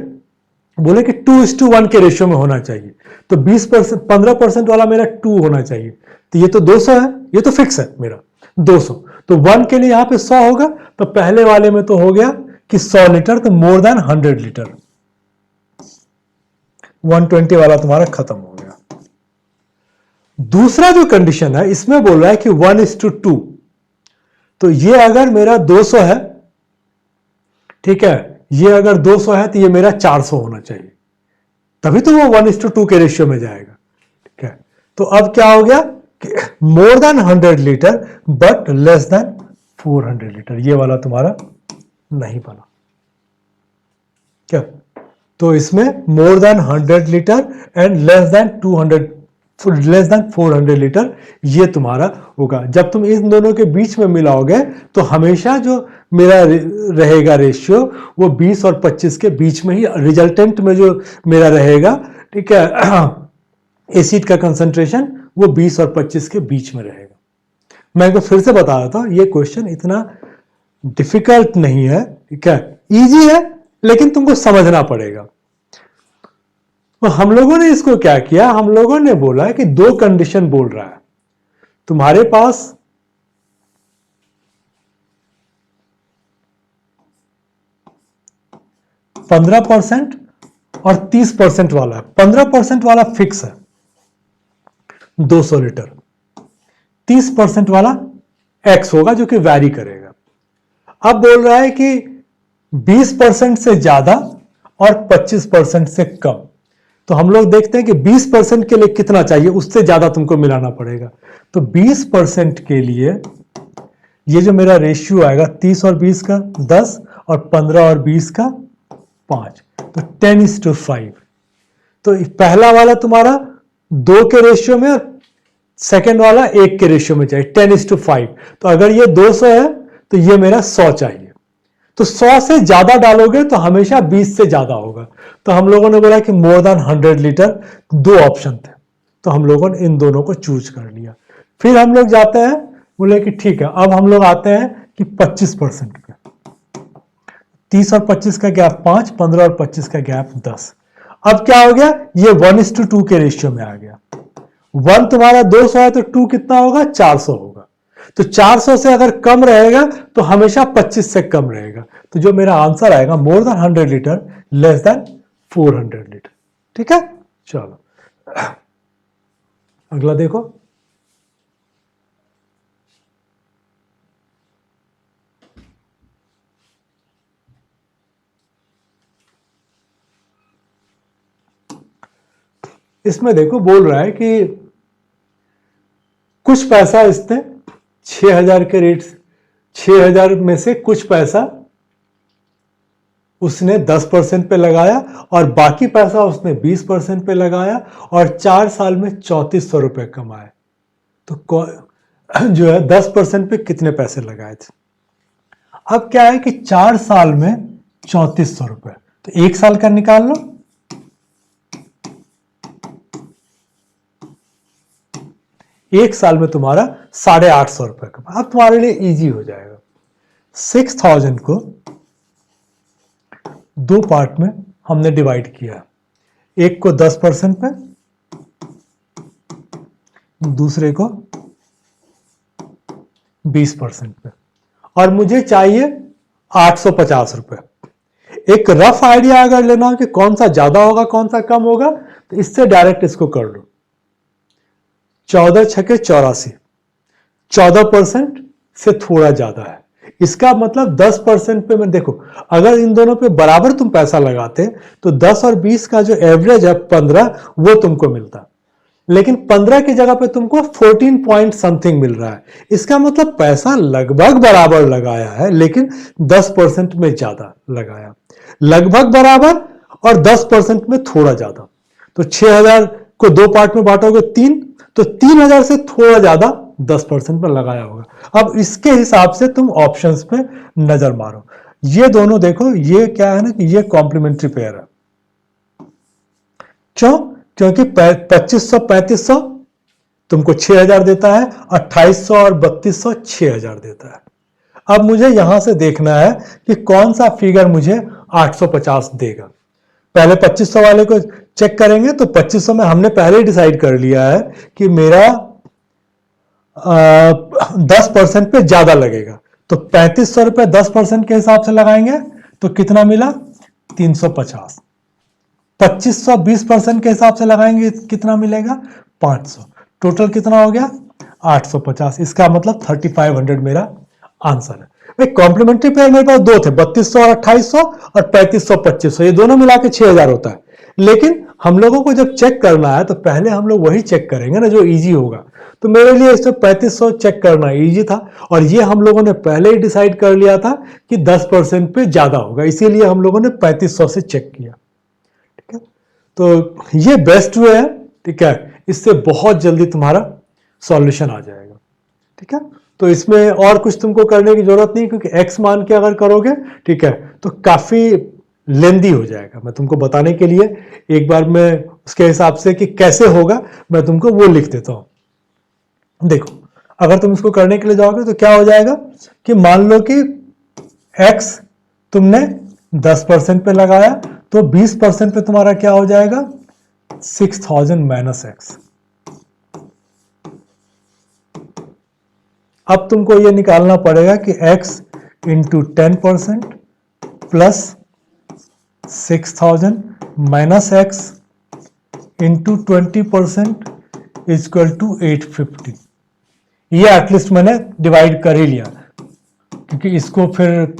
बोले कि 2:1 के रेशियो में होना चाहिए, तो 20%, 15% वाला मेरा 2 होना चाहिए। तो ये तो 200 है, ये तो फिक्स है मेरा 200, तो 1 के लिए यहां पे 100 होगा। तो पहले वाले में तो हो गया कि 100 लीटर, तो मोर देन 100 लीटर, 120 वाला तुम्हारा खत्म हो गया। दूसरा जो कंडीशन है इसमें बोल रहा है कि 1:2, तो ये अगर मेरा 200 है, ठीक है, ये अगर 200 है तो ये मेरा 400 होना चाहिए, तभी तो वो 1:2 के रेशियो में जाएगा, ठीक है। तो अब क्या हो गया कि more than 100 litre but less than 400 litre, ये वाला तुम्हारा नहीं बना क्या। तो इसमें more than 100 litre and less than 400 litre ये तुम्हारा होगा। जब तुम इन दोनों के बीच में मिलाओगे तो हमेशा जो मेरा रहेगा रेशियो वो 20 और 25 के बीच में ही, रिजल्टेंट में जो मेरा रहेगा, ठीक है, एसिड का कंसंट्रेशन वो 20 और 25 के बीच में रहेगा। मैं एक बार फिर से बता देता हूं, ये क्वेश्चन इतना डिफिकल्ट नहीं है, ठीक है, इजी है, लेकिन तुमको समझना पड़ेगा। तो हम लोगों ने इसको क्या किया, हम लोगों ने बोला है कि दो कंडीशन बोल रहा है, तुम्हारे पास 15% और 30% वाला है। 15% वाला फिक्स है 200 लीटर, 30% वाला एक्स होगा जो कि वैरी करेगा। अब बोल रहा है कि 20% से ज्यादा और 25% से कम, तो हम लोग देखते हैं कि 20% के लिए कितना चाहिए, उससे ज्यादा तुमको मिलाना पड़ेगा। तो 20% के लिए ये जो मेरा रेशियो आएगा 30 और 20 का 10 और 15 और 20 का 5, तो 10:5। तो पहला वाला तुम्हारा 2 के रेशियो में और सेकेंड वाला 1 के रेशियो में चाहिए, 10:5। तो अगर ये 200 है तो ये मेरा 100 चाहिए। तो 100 से ज्यादा डालोगे तो हमेशा 20 से ज्यादा होगा। तो हम लोगों ने बोला कि मोर देन 100 लीटर, दो ऑप्शन थे, तो हम लोगों ने इन दोनों को चूज कर लिया। फिर हम लोग जाते हैं, बोले कि ठीक है, अब हम लोग आते हैं कि 25% पे। 30 और 25 का गैप 5, 15 और 25 का गैप 10। अब क्या हो गया, ये 1:2 के रेशियो में आ गया। 1 तुम्हारा 200 है तो 2 कितना होगा, 400 होगा। तो 400 से अगर कम रहेगा तो हमेशा 25 से कम रहेगा। तो जो मेरा आंसर आएगा more than 100 litre less than 400 litre, ठीक है। चलो अगला देखो। इसमें देखो बोल रहा है कि कुछ पैसा इसने 6000 के रेट, 6000 में से कुछ पैसा उसने 10% पे लगाया और बाकी पैसा उसने 20% पे लगाया और 4 साल में 3400 रुपए कमाए। तो जो है 10% पे कितने पैसे लगाए थे। अब क्या है कि 4 साल में 3400 रुपए, तो 1 साल का निकाल लो। 1 साल में तुम्हारा 850 रुपए कमा। अब तुम्हारे लिए इजी हो जाएगा। 6000 को 2 पार्ट में हमने डिवाइड किया, एक को 10% पे, दूसरे को 20% पे, और मुझे चाहिए 850 रुपए। एक रफ आइडिया अगर लेना हो कि कौन सा ज्यादा होगा कौन सा कम होगा, तो इससे डायरेक्ट इसको कर लो। 14 छके 84, 14% से थोड़ा ज्यादा है। इसका मतलब 10% पे, मैं देखो अगर इन दोनों पे बराबर तुम पैसा लगाते तो 10 और 20 का जो एवरेज है 15 वो तुमको मिलता, लेकिन 15 की जगह पे तुमको 14 पॉइंट समथिंग मिल रहा है। इसका मतलब पैसा लगभग बराबर लगाया है, लेकिन 10% में ज्यादा लगाया। लगभग बराबर और 10% में थोड़ा ज्यादा। तो 6000 को 2 पार्ट में बांटोगे 3, तो 3000 से थोड़ा ज्यादा 10% पर लगाया होगा। अब इसके हिसाब से तुम ऑप्शंस पे नजर मारो। ये दोनों देखो, ये क्या है ना कि ये कॉम्प्लीमेंट्री पेयर है। क्यों? क्योंकि 2500 3500 तुमको 6000 देता है, 2800 और 3200 6000 देता है। अब मुझे यहां से देखना है कि कौन सा फिगर मुझे 850 देगा। पहले 2500 वाले को चेक करेंगे, तो 2500 में हमने पहले ही डिसाइड कर लिया है कि मेरा 10% पे ज्यादा लगेगा। तो 3500 रुपए 10% के हिसाब से लगाएंगे तो कितना मिला, 350। 2500 20% के हिसाब से लगाएंगे कितना मिलेगा, 500। टोटल कितना हो गया 850, इसका मतलब 3500 मेरा आंसर है। भाई कॉम्प्लीमेंट्री पेयर मेरे पास दो थे, 3200 और 2800 और 3500 2500, ये दोनों मिला के 6000 होता है। लेकिन हम लोगों को जब चेक करना है तो पहले हम लोग वही चेक करेंगे ना जो इजी होगा। तो मेरे लिए इसमें 3500 चेक करना इजी था, और ये हम लोगों ने पहले ही डिसाइड कर लिया था कि 10% पे ज्यादा होगा, इसीलिए हम लोगों ने 3500 से चेक किया। ठीक है, तो ये बेस्ट वे है। ठीक है, इससे बहुत जल्दी तुम्हारा सॉल्यूशन आ जाएगा। ठीक है, तो इसमें और कुछ तुमको करने की जरूरत नहीं, क्योंकि x मान के अगर करोगे, ठीक है, तो काफी लेंदी हो जाएगा। मैं तुमको बताने के लिए एक बार मैं उसके हिसाब से कि कैसे होगा मैं तुमको वो लिख देता हूं। देखो, अगर तुम इसको करने के लिए जाओगे तो क्या हो जाएगा कि मान लो कि x तुमने 10% पे लगाया, तो 20% पे तुम्हारा क्या हो जाएगा 6000 माइनस एक्स। अब तुमको ये निकालना पड़ेगा कि x into 10% plus 6000 minus x into 20% equal to 850। ये एटलीस्ट मैंने डिवाइड कर ही लिया, क्योंकि इसको फिर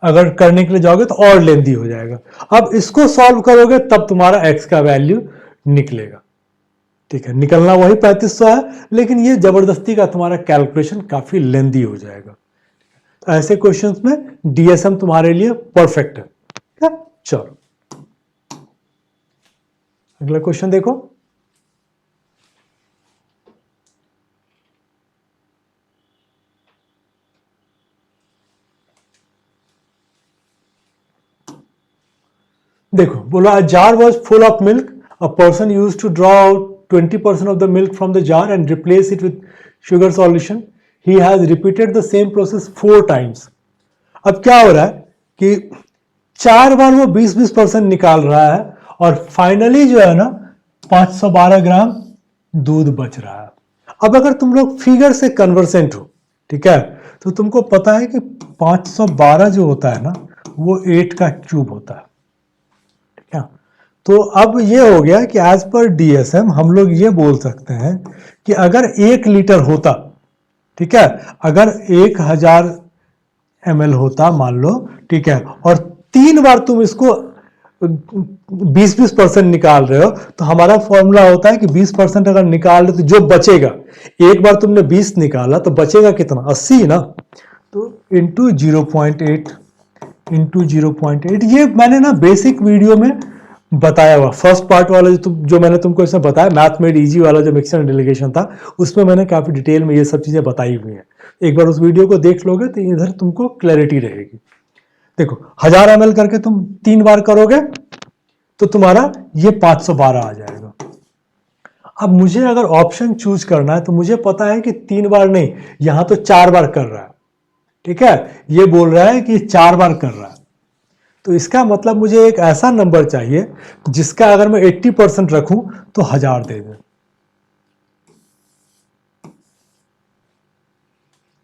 अगर करने के लिए जाओगे तो और लेंदी हो जाएगा। अब इसको सॉल्व करोगे तब तुम्हारा x का वैल्यू निकलेगा। ठीक है, निकलना वही 3500 है, लेकिन ये जबरदस्ती का तुम्हारा कैलकुलेशन काफी लेंदी हो जाएगा। तो ऐसे क्वेश्चंस में डीएसएम तुम्हारे लिए परफेक्ट है। ठीक है, चलो अगला क्वेश्चन देखो। देखो, बोला a jar was full of milk, a person used to draw out 20% of the milk from the jar and replace it with sugar solution. He has repeated the same process 4 times. अब क्या हो रहा है कि 4 बार वो 20% निकाल रहा है, और फाइनली जो है ना 512 ग्राम दूध बच रहा है। अब अगर तुम लोग फिगर से कन्वर्सेंट हो, ठीक है, तो तुमको पता है कि 512 जो होता है ना वो 8 का क्यूब होता है। ठीक है, तो अब ये हो गया कि एज पर डीएसएम हम लोग ये बोल सकते हैं कि अगर 1 लीटर होता, ठीक है, अगर 1000 ml होता मान लो, ठीक है, और 3 बार तुम इसको 20% निकाल रहे हो, तो हमारा फॉर्मूला होता है कि 20% अगर निकाल रहे तो जो बचेगा, एक बार तुमने 20 निकाला तो बचेगा कितना 80 ना, तो इंटू 0.8 इंटू 0.8। ये मैंने ना बेसिक वीडियो में बताया हुआ, फर्स्ट पार्ट वाला जो मैंने तुमको इसमें बताया, मैथ मेड इजी वाला जो मिक्सर एंड डेलीगेशन था, उसमें मैंने काफी डिटेल में ये सब चीजें बताई हुई हैं। एक बार उस वीडियो को देख लोगे तो इधर तुमको क्लैरिटी रहेगी। देखो 1000 ml करके तुम 3 बार करोगे तो तुम्हारा ये 512 आ जाएगा। अब मुझे अगर ऑप्शन चूज करना है तो मुझे पता है कि 3 बार नहीं, यहां तो 4 बार कर रहा है। ठीक है, ये बोल रहा है कि 4 बार कर रहा है, तो इसका मतलब मुझे एक ऐसा नंबर चाहिए जिसका अगर मैं 80% रखूं तो 1000 दे दे।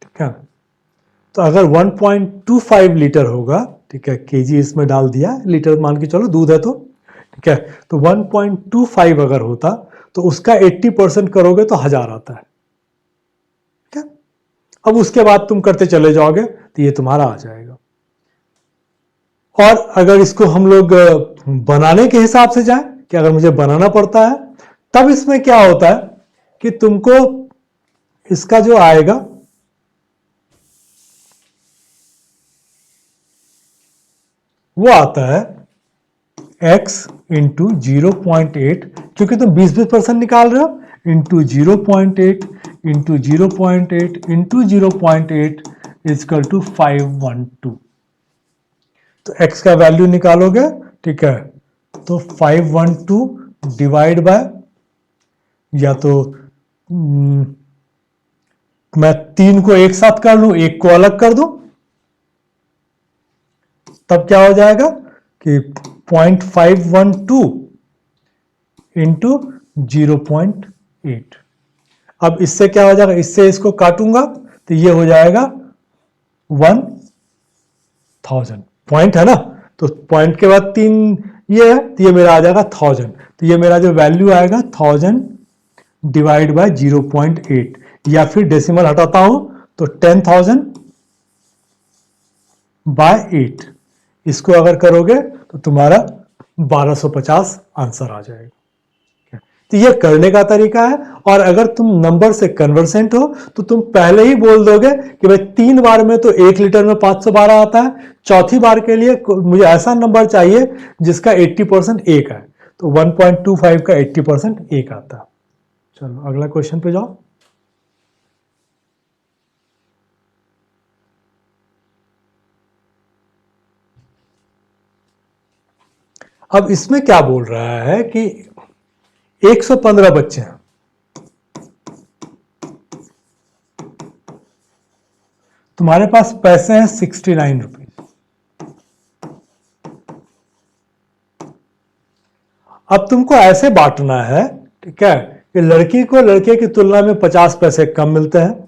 ठीक है, तो अगर 1.25 लीटर होगा, ठीक है, केजी इसमें डाल दिया, लीटर मान के चलो दूध है तो, ठीक है, तो 1.25 अगर होता तो उसका 80% करोगे तो 1000 आता है। ठीक है, अब उसके बाद तुम करते चले जाओगे तो ये तुम्हारा आ जाएगा। और अगर इसको हम लोग बनाने के हिसाब से जाए कि अगर मुझे बनाना पड़ता है, तब इसमें क्या होता है कि तुमको इसका जो आएगा वो आता है x इंटू 0.8, क्योंकि तुम 20% निकाल रहे हो, into 0.8 into 0.8 into 0.8 equal to 512। तो x का वैल्यू निकालोगे, ठीक है, तो 512 डिवाइड बाय, या तो मैं 3 को एक साथ कर लूं, 1 को अलग कर दूं, तब क्या हो जाएगा कि 0.512 इंटू 0.8। अब इससे क्या हो जाएगा, इससे इसको काटूंगा तो ये हो जाएगा 1000। पॉइंट है ना, तो पॉइंट के बाद 3 ये है, तो ये मेरा आ जाएगा 1000। तो ये मेरा जो वैल्यू आएगा 1000 डिवाइड बाय 0.8, या फिर डेसिमल हटाता हूं तो 10,000 बाय 8, इसको अगर करोगे तो तुम्हारा 1250 आंसर आ जाएगा। तो ये करने का तरीका है। और अगर तुम नंबर से कन्वर्सेंट हो तो तुम पहले ही बोल दोगे कि भाई 3 बार में तो 1 लीटर में 512 आता है, चौथी बार के लिए मुझे ऐसा नंबर चाहिए जिसका 80% एक है, तो 1.25 का 80% एक आता है। चलो अगला क्वेश्चन पे जाओ। अब इसमें क्या बोल रहा है कि 115 बच्चे हैं, तुम्हारे पास पैसे हैं 69 रुपीज। अब तुमको ऐसे बांटना है, ठीक है, कि लड़की को लड़के की तुलना में 50 पैसे कम मिलते हैं,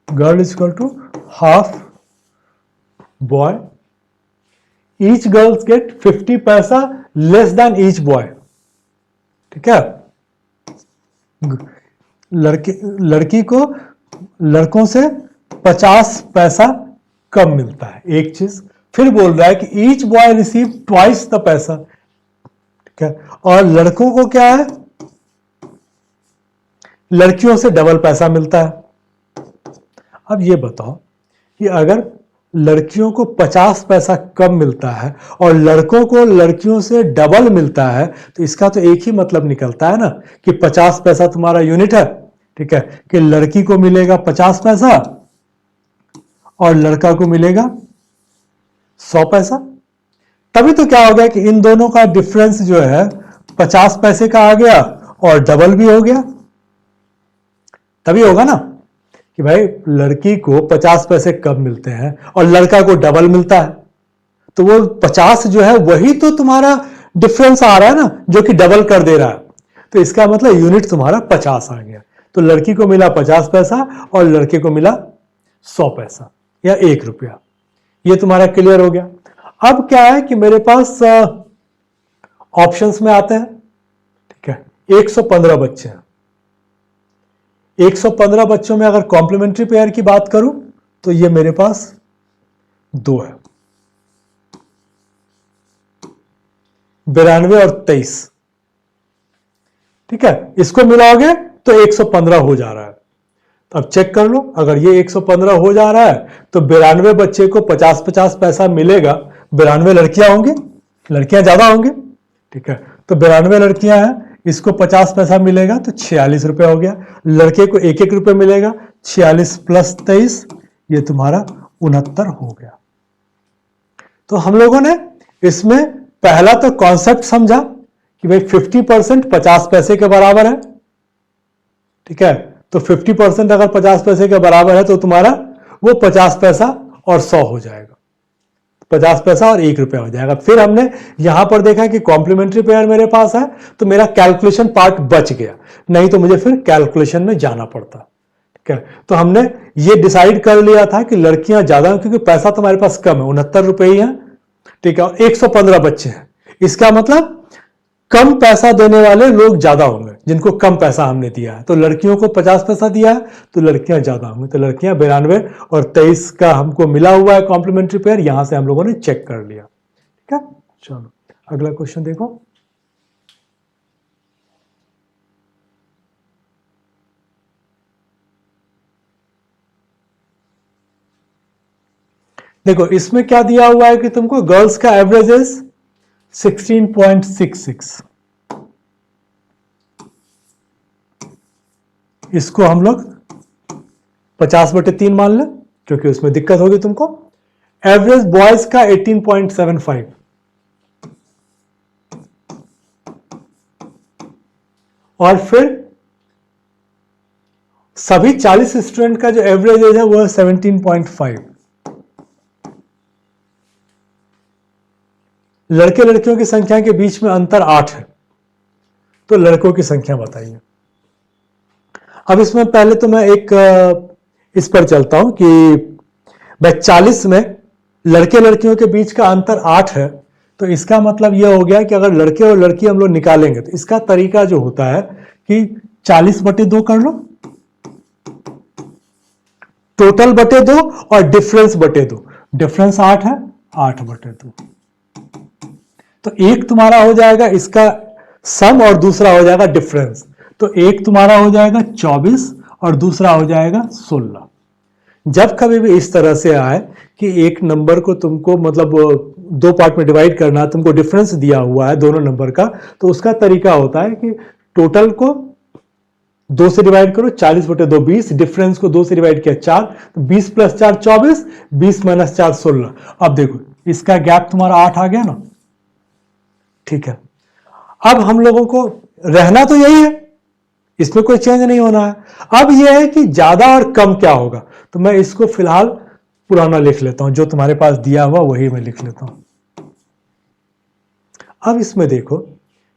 girl is equal to half boy, each girls get 50 पैसा लेस देन ईच बॉय, ठीक है। लड़की को लड़कों से 50 पैसा कम मिलता है, एक चीज। फिर बोल रहा है कि each boy receive twice the पैसा, ठीक है। और लड़कों को क्या है, लड़कियों से डबल पैसा मिलता है। अब ये बताओ कि अगर लड़कियों को 50 पैसा कम मिलता है और लड़कों को लड़कियों से डबल मिलता है, तो इसका तो एक ही मतलब निकलता है ना कि 50 पैसा तुम्हारा यूनिट है, ठीक है, कि लड़की को मिलेगा 50 पैसा और लड़का को मिलेगा 100 पैसा। तभी तो क्या हो गया कि इन दोनों का डिफरेंस जो है 50 पैसे का आ गया और डबल भी हो गया। तभी होगा ना कि भाई लड़की को 50 पैसे कम मिलते हैं और लड़का को डबल मिलता है, तो वो 50 जो है वही तो तुम्हारा डिफरेंस आ रहा है ना, जो कि डबल कर दे रहा है। तो इसका मतलब यूनिट तुम्हारा 50 आ गया। तो लड़की को मिला 50 पैसा और लड़के को मिला 100 पैसा या 1 रुपया। ये तुम्हारा क्लियर हो गया। अब क्या है कि मेरे पास ऑप्शंस में आते हैं, ठीक है, 115 बच्चे हैं। 115 बच्चों में अगर कॉम्प्लीमेंट्री पेयर की बात करूं तो ये मेरे पास 2 है, 92 और 23, ठीक है। इसको मिलाओगे तो 115 हो जा रहा है। अब चेक कर लो, अगर ये 115 हो जा रहा है तो 92 बच्चे को 50-50 पैसा मिलेगा। 92 लड़कियां होंगी, लड़कियां ज्यादा होंगी, ठीक है। तो 92 लड़कियां हैं, इसको 50 पैसा मिलेगा तो 46 रुपए हो गया। लड़के को 1-1 रुपए मिलेगा, 46 प्लस 23 ये तुम्हारा 69 हो गया। तो हम लोगों ने इसमें पहला तो कॉन्सेप्ट समझा कि भाई 50% 50 पैसे के बराबर है, ठीक है। तो 50% अगर 50 पैसे के बराबर है तो तुम्हारा वो 50 पैसा और 100 हो जाएगा, 50 पैसा और 1 रुपया हो जाएगा। फिर हमने यहां पर देखा कि कॉम्प्लीमेंट्री पेयर मेरे पास है तो मेरा कैलकुलेशन पार्ट बच गया, नहीं तो मुझे फिर कैलकुलेशन में जाना पड़ता, ठीक है। तो हमने ये डिसाइड कर लिया था कि लड़कियां ज्यादा, क्योंकि पैसा तुम्हारे पास कम है, 69 रुपए ही है, ठीक है, और 115 बच्चे हैं। इसका मतलब कम पैसा देने वाले लोग ज्यादा होंगे, जिनको कम पैसा हमने दिया है। तो लड़कियों को 50 पैसा दिया है तो लड़कियां ज्यादा होंगी, तो लड़कियां 92 और 23 का हमको मिला हुआ है कॉम्प्लीमेंट्री पेयर, यहां से हम लोगों ने चेक कर लिया, ठीक है। चलो अगला क्वेश्चन देखो। देखो इसमें क्या दिया हुआ है कि तुमको गर्ल्स का एवरेज इज 16.66, इसको हम लोग 50/3 मान लें क्योंकि उसमें दिक्कत होगी तुमको। एवरेज बॉयज का 18.75, और फिर सभी 40 स्टूडेंट का जो एवरेज एज है वो है 17.5। लड़के लड़कियों की संख्या के बीच में अंतर 8 है, तो लड़कों की संख्या बताइए। अब इसमें पहले तो मैं एक इस पर चलता हूं कि भाई 40 में लड़के लड़कियों के बीच का अंतर 8 है, तो इसका मतलब ये हो गया कि अगर लड़के और लड़की हम लोग निकालेंगे तो इसका तरीका जो होता है कि 40/2 कर लो, टोटल बटे 2 और डिफरेंस बटे 2। डिफरेंस 8 है, 8/2। तो एक तुम्हारा हो जाएगा इसका सम और दूसरा हो जाएगा डिफरेंस। तो एक तुम्हारा हो जाएगा 24 और दूसरा हो जाएगा 16। जब कभी भी इस तरह से आए कि एक नंबर को तुमको मतलब दो पार्ट में डिवाइड करना, तुमको डिफरेंस दिया हुआ है दोनों नंबर का, तो उसका तरीका होता है कि टोटल को 2 से डिवाइड करो, 40/2 20, डिफरेंस को 2 से डिवाइड किया 4, तो 20 + 4 24, 20 - 4 16। अब देखो इसका गैप तुम्हारा 8 आ गया ना, ठीक है। अब हम लोगों को रहना तो यही है, इसमें कोई चेंज नहीं होना है। अब यह है कि ज्यादा और कम क्या होगा, तो मैं इसको फिलहाल पुराना लिख लेता हूं, जो तुम्हारे पास दिया हुआ वही मैं लिख लेता हूं। अब इसमें देखो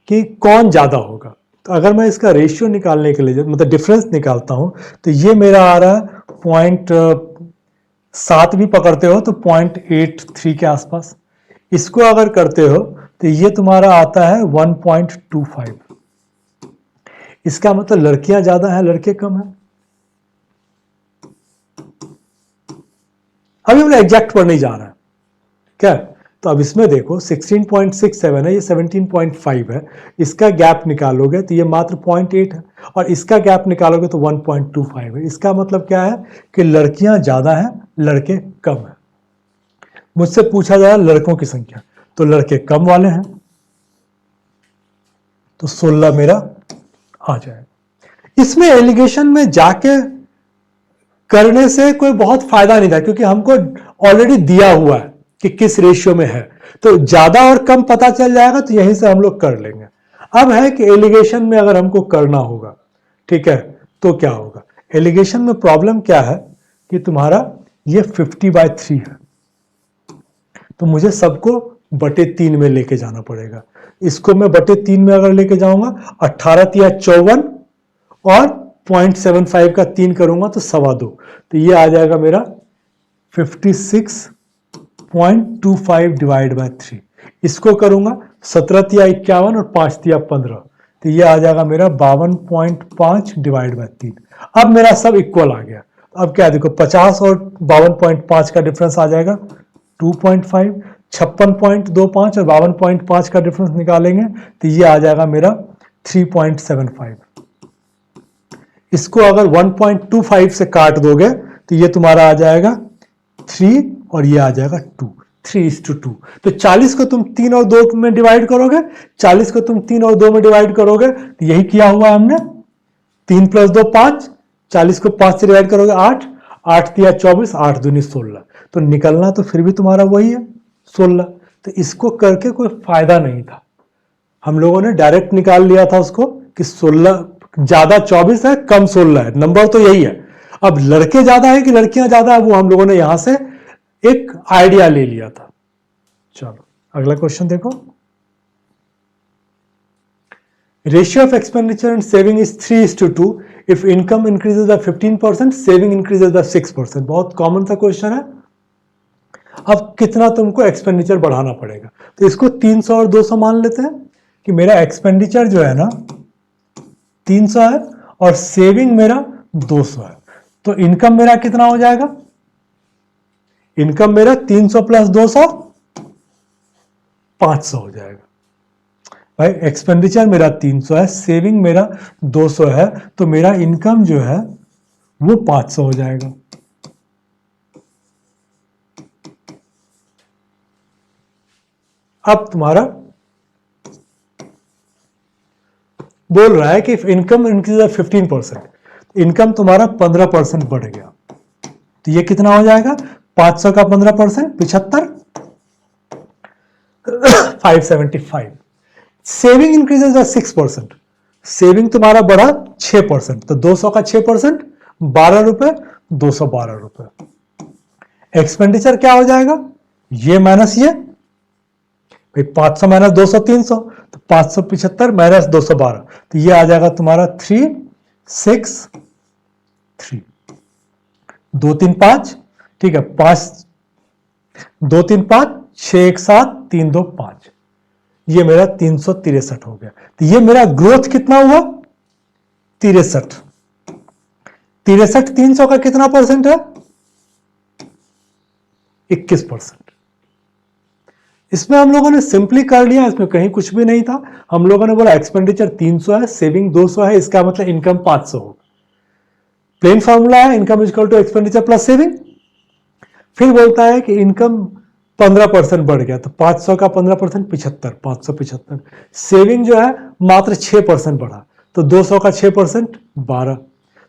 कि कौन ज्यादा होगा। तो अगर मैं इसका रेशियो निकालने के लिए मतलब डिफरेंस निकालता हूं, तो ये मेरा आ रहा है 0.7 भी पकड़ते हो तो 0.83 के आसपास। इसको अगर करते हो तो ये तुम्हारा आता है 1.25। इसका मतलब लड़कियां ज्यादा हैं, लड़के कम हैं। अभी हम एग्जैक्ट पर नहीं जा रहा है, क्या। तो अब इसमें देखो 16.67 है, ये 17.5 है। इसका गैप निकालोगे तो ये मात्र 0.8 है, और इसका गैप निकालोगे तो 1.25 है। इसका मतलब क्या है कि लड़कियां ज्यादा हैं, लड़के कम हैं। मुझसे पूछा जाए लड़कों की संख्या, तो लड़के कम वाले हैं, तो 16 मेरा आ जाएगा। इसमें एलिगेशन में जाके करने से कोई बहुत फायदा नहीं था, क्योंकि हमको ऑलरेडी दिया हुआ है कि किस रेशियो में है, तो ज्यादा और कम पता चल जाएगा, तो यहीं से हम लोग कर लेंगे। अब है कि एलिगेशन में अगर हमको करना होगा, ठीक है, तो क्या होगा। एलिगेशन में प्रॉब्लम क्या है कि तुम्हारा ये 50/3 है, तो मुझे सबको बटे 3 में लेके जाना पड़ेगा। इसको मैं बटे 3 में अगर लेके जाऊंगा, 18 × 54 और 0.75 का 3 करूंगा तो 2.25, तो ये आ जाएगा मेरा 56.25 / 3। इसको करूंगा 17 × 51 और 5 × 15, तो ये आ जाएगा मेरा 52.5 / 3। अब मेरा सब इक्वल आ गया। अब क्या देखो 50 और 52.5 का डिफरेंस आ जाएगा 2.5, 56.25 और 52.5 का डिफरेंस निकालेंगे तो ये आ जाएगा मेरा 3.75। इसको अगर 1.25 से काट दोगे तो ये तुम्हारा आ जाएगा 3 और ये आ जाएगा 2, 3:2। तो 40 को तुम 3 और 2 में डिवाइड करोगे, 40 को तुम 3 और 2 में डिवाइड करोगे, तो यही किया हुआ हमने। 3 + 2 5, 40 को 5 से डिवाइड करोगे 8, 8 × 24, 8 दूनी 16। तो निकलना तो फिर भी तुम्हारा वही है 16। तो इसको करके कोई फायदा नहीं था, हम लोगों ने डायरेक्ट निकाल लिया था उसको कि 16 ज्यादा 24 है, कम 16 है, नंबर तो यही है। अब लड़के ज्यादा है कि लड़कियां ज्यादा है, वो हम लोगों ने यहां से एक आइडिया ले लिया था। चलो अगला क्वेश्चन देखो। Ratio of expenditure and saving is 3:2 if income increases by 15%, saving increases by 6%। बहुत कॉमन सा क्वेश्चन है। अब कितना तुमको एक्सपेंडिचर बढ़ाना पड़ेगा, तो इसको 300 और 200 मान लेते हैं कि मेरा एक्सपेंडिचर जो है ना 300 है और सेविंग मेरा 200 है। तो इनकम मेरा कितना हो जाएगा, इनकम मेरा 300 + 200 500 हो जाएगा। भाई एक्सपेंडिचर मेरा 300 है, सेविंग मेरा 200 है, तो मेरा इनकम जो है वो 500 हो जाएगा। अब तुम्हारा बोल रहा है कि इनकम इंक्रीज 15%, इनकम तुम्हारा 15% बढ़ गया, तो ये कितना हो जाएगा 500 का 15% 75, 575। सेविंग इंक्रीजेज बाय 6%, सेविंग तुम्हारा बढ़ा 6%, तो 200 का 6% 12 रुपए, 212 रुपए। एक्सपेंडिचर क्या हो जाएगा, ये माइनस ये, भाई 500 - 200 300, तो 575 - 212, तो ये आ जाएगा तुम्हारा 363। 2 3 5, ठीक है, 5 2 3 5 6 1 7 3 2 5, ये मेरा 363 हो गया। तो ये मेरा ग्रोथ कितना हुआ? 63। 300 का कितना परसेंट है? 21%। इसमें हम लोगों ने सिंपली कर लिया, इसमें कहीं कुछ भी नहीं था। हम लोगों ने बोला एक्सपेंडिचर 300 है, सेविंग 200 है, इसका मतलब इनकम 500 होगा। प्लेन फॉर्मूला है income equal to expenditure plus saving. फिर बोलता है कि इनकम 15% बढ़ गया, तो 500 का 15% 75, 575। सेविंग जो है मात्र 6% बढ़ा, तो 200 का 6% 12,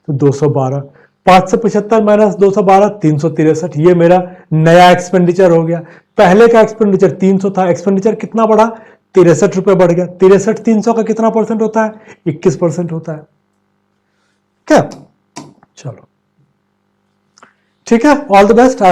तो 212। 575 माइनस 212 363। ये मेरा नया एक्सपेंडिचर हो गया। पहले का एक्सपेंडिचर 300 था, एक्सपेंडिचर कितना बढ़ा? 63 रुपए बढ़ गया। 63 300 का कितना परसेंट होता है? 21% होता है। क्या? चलो ठीक है, ऑल द बेस्ट।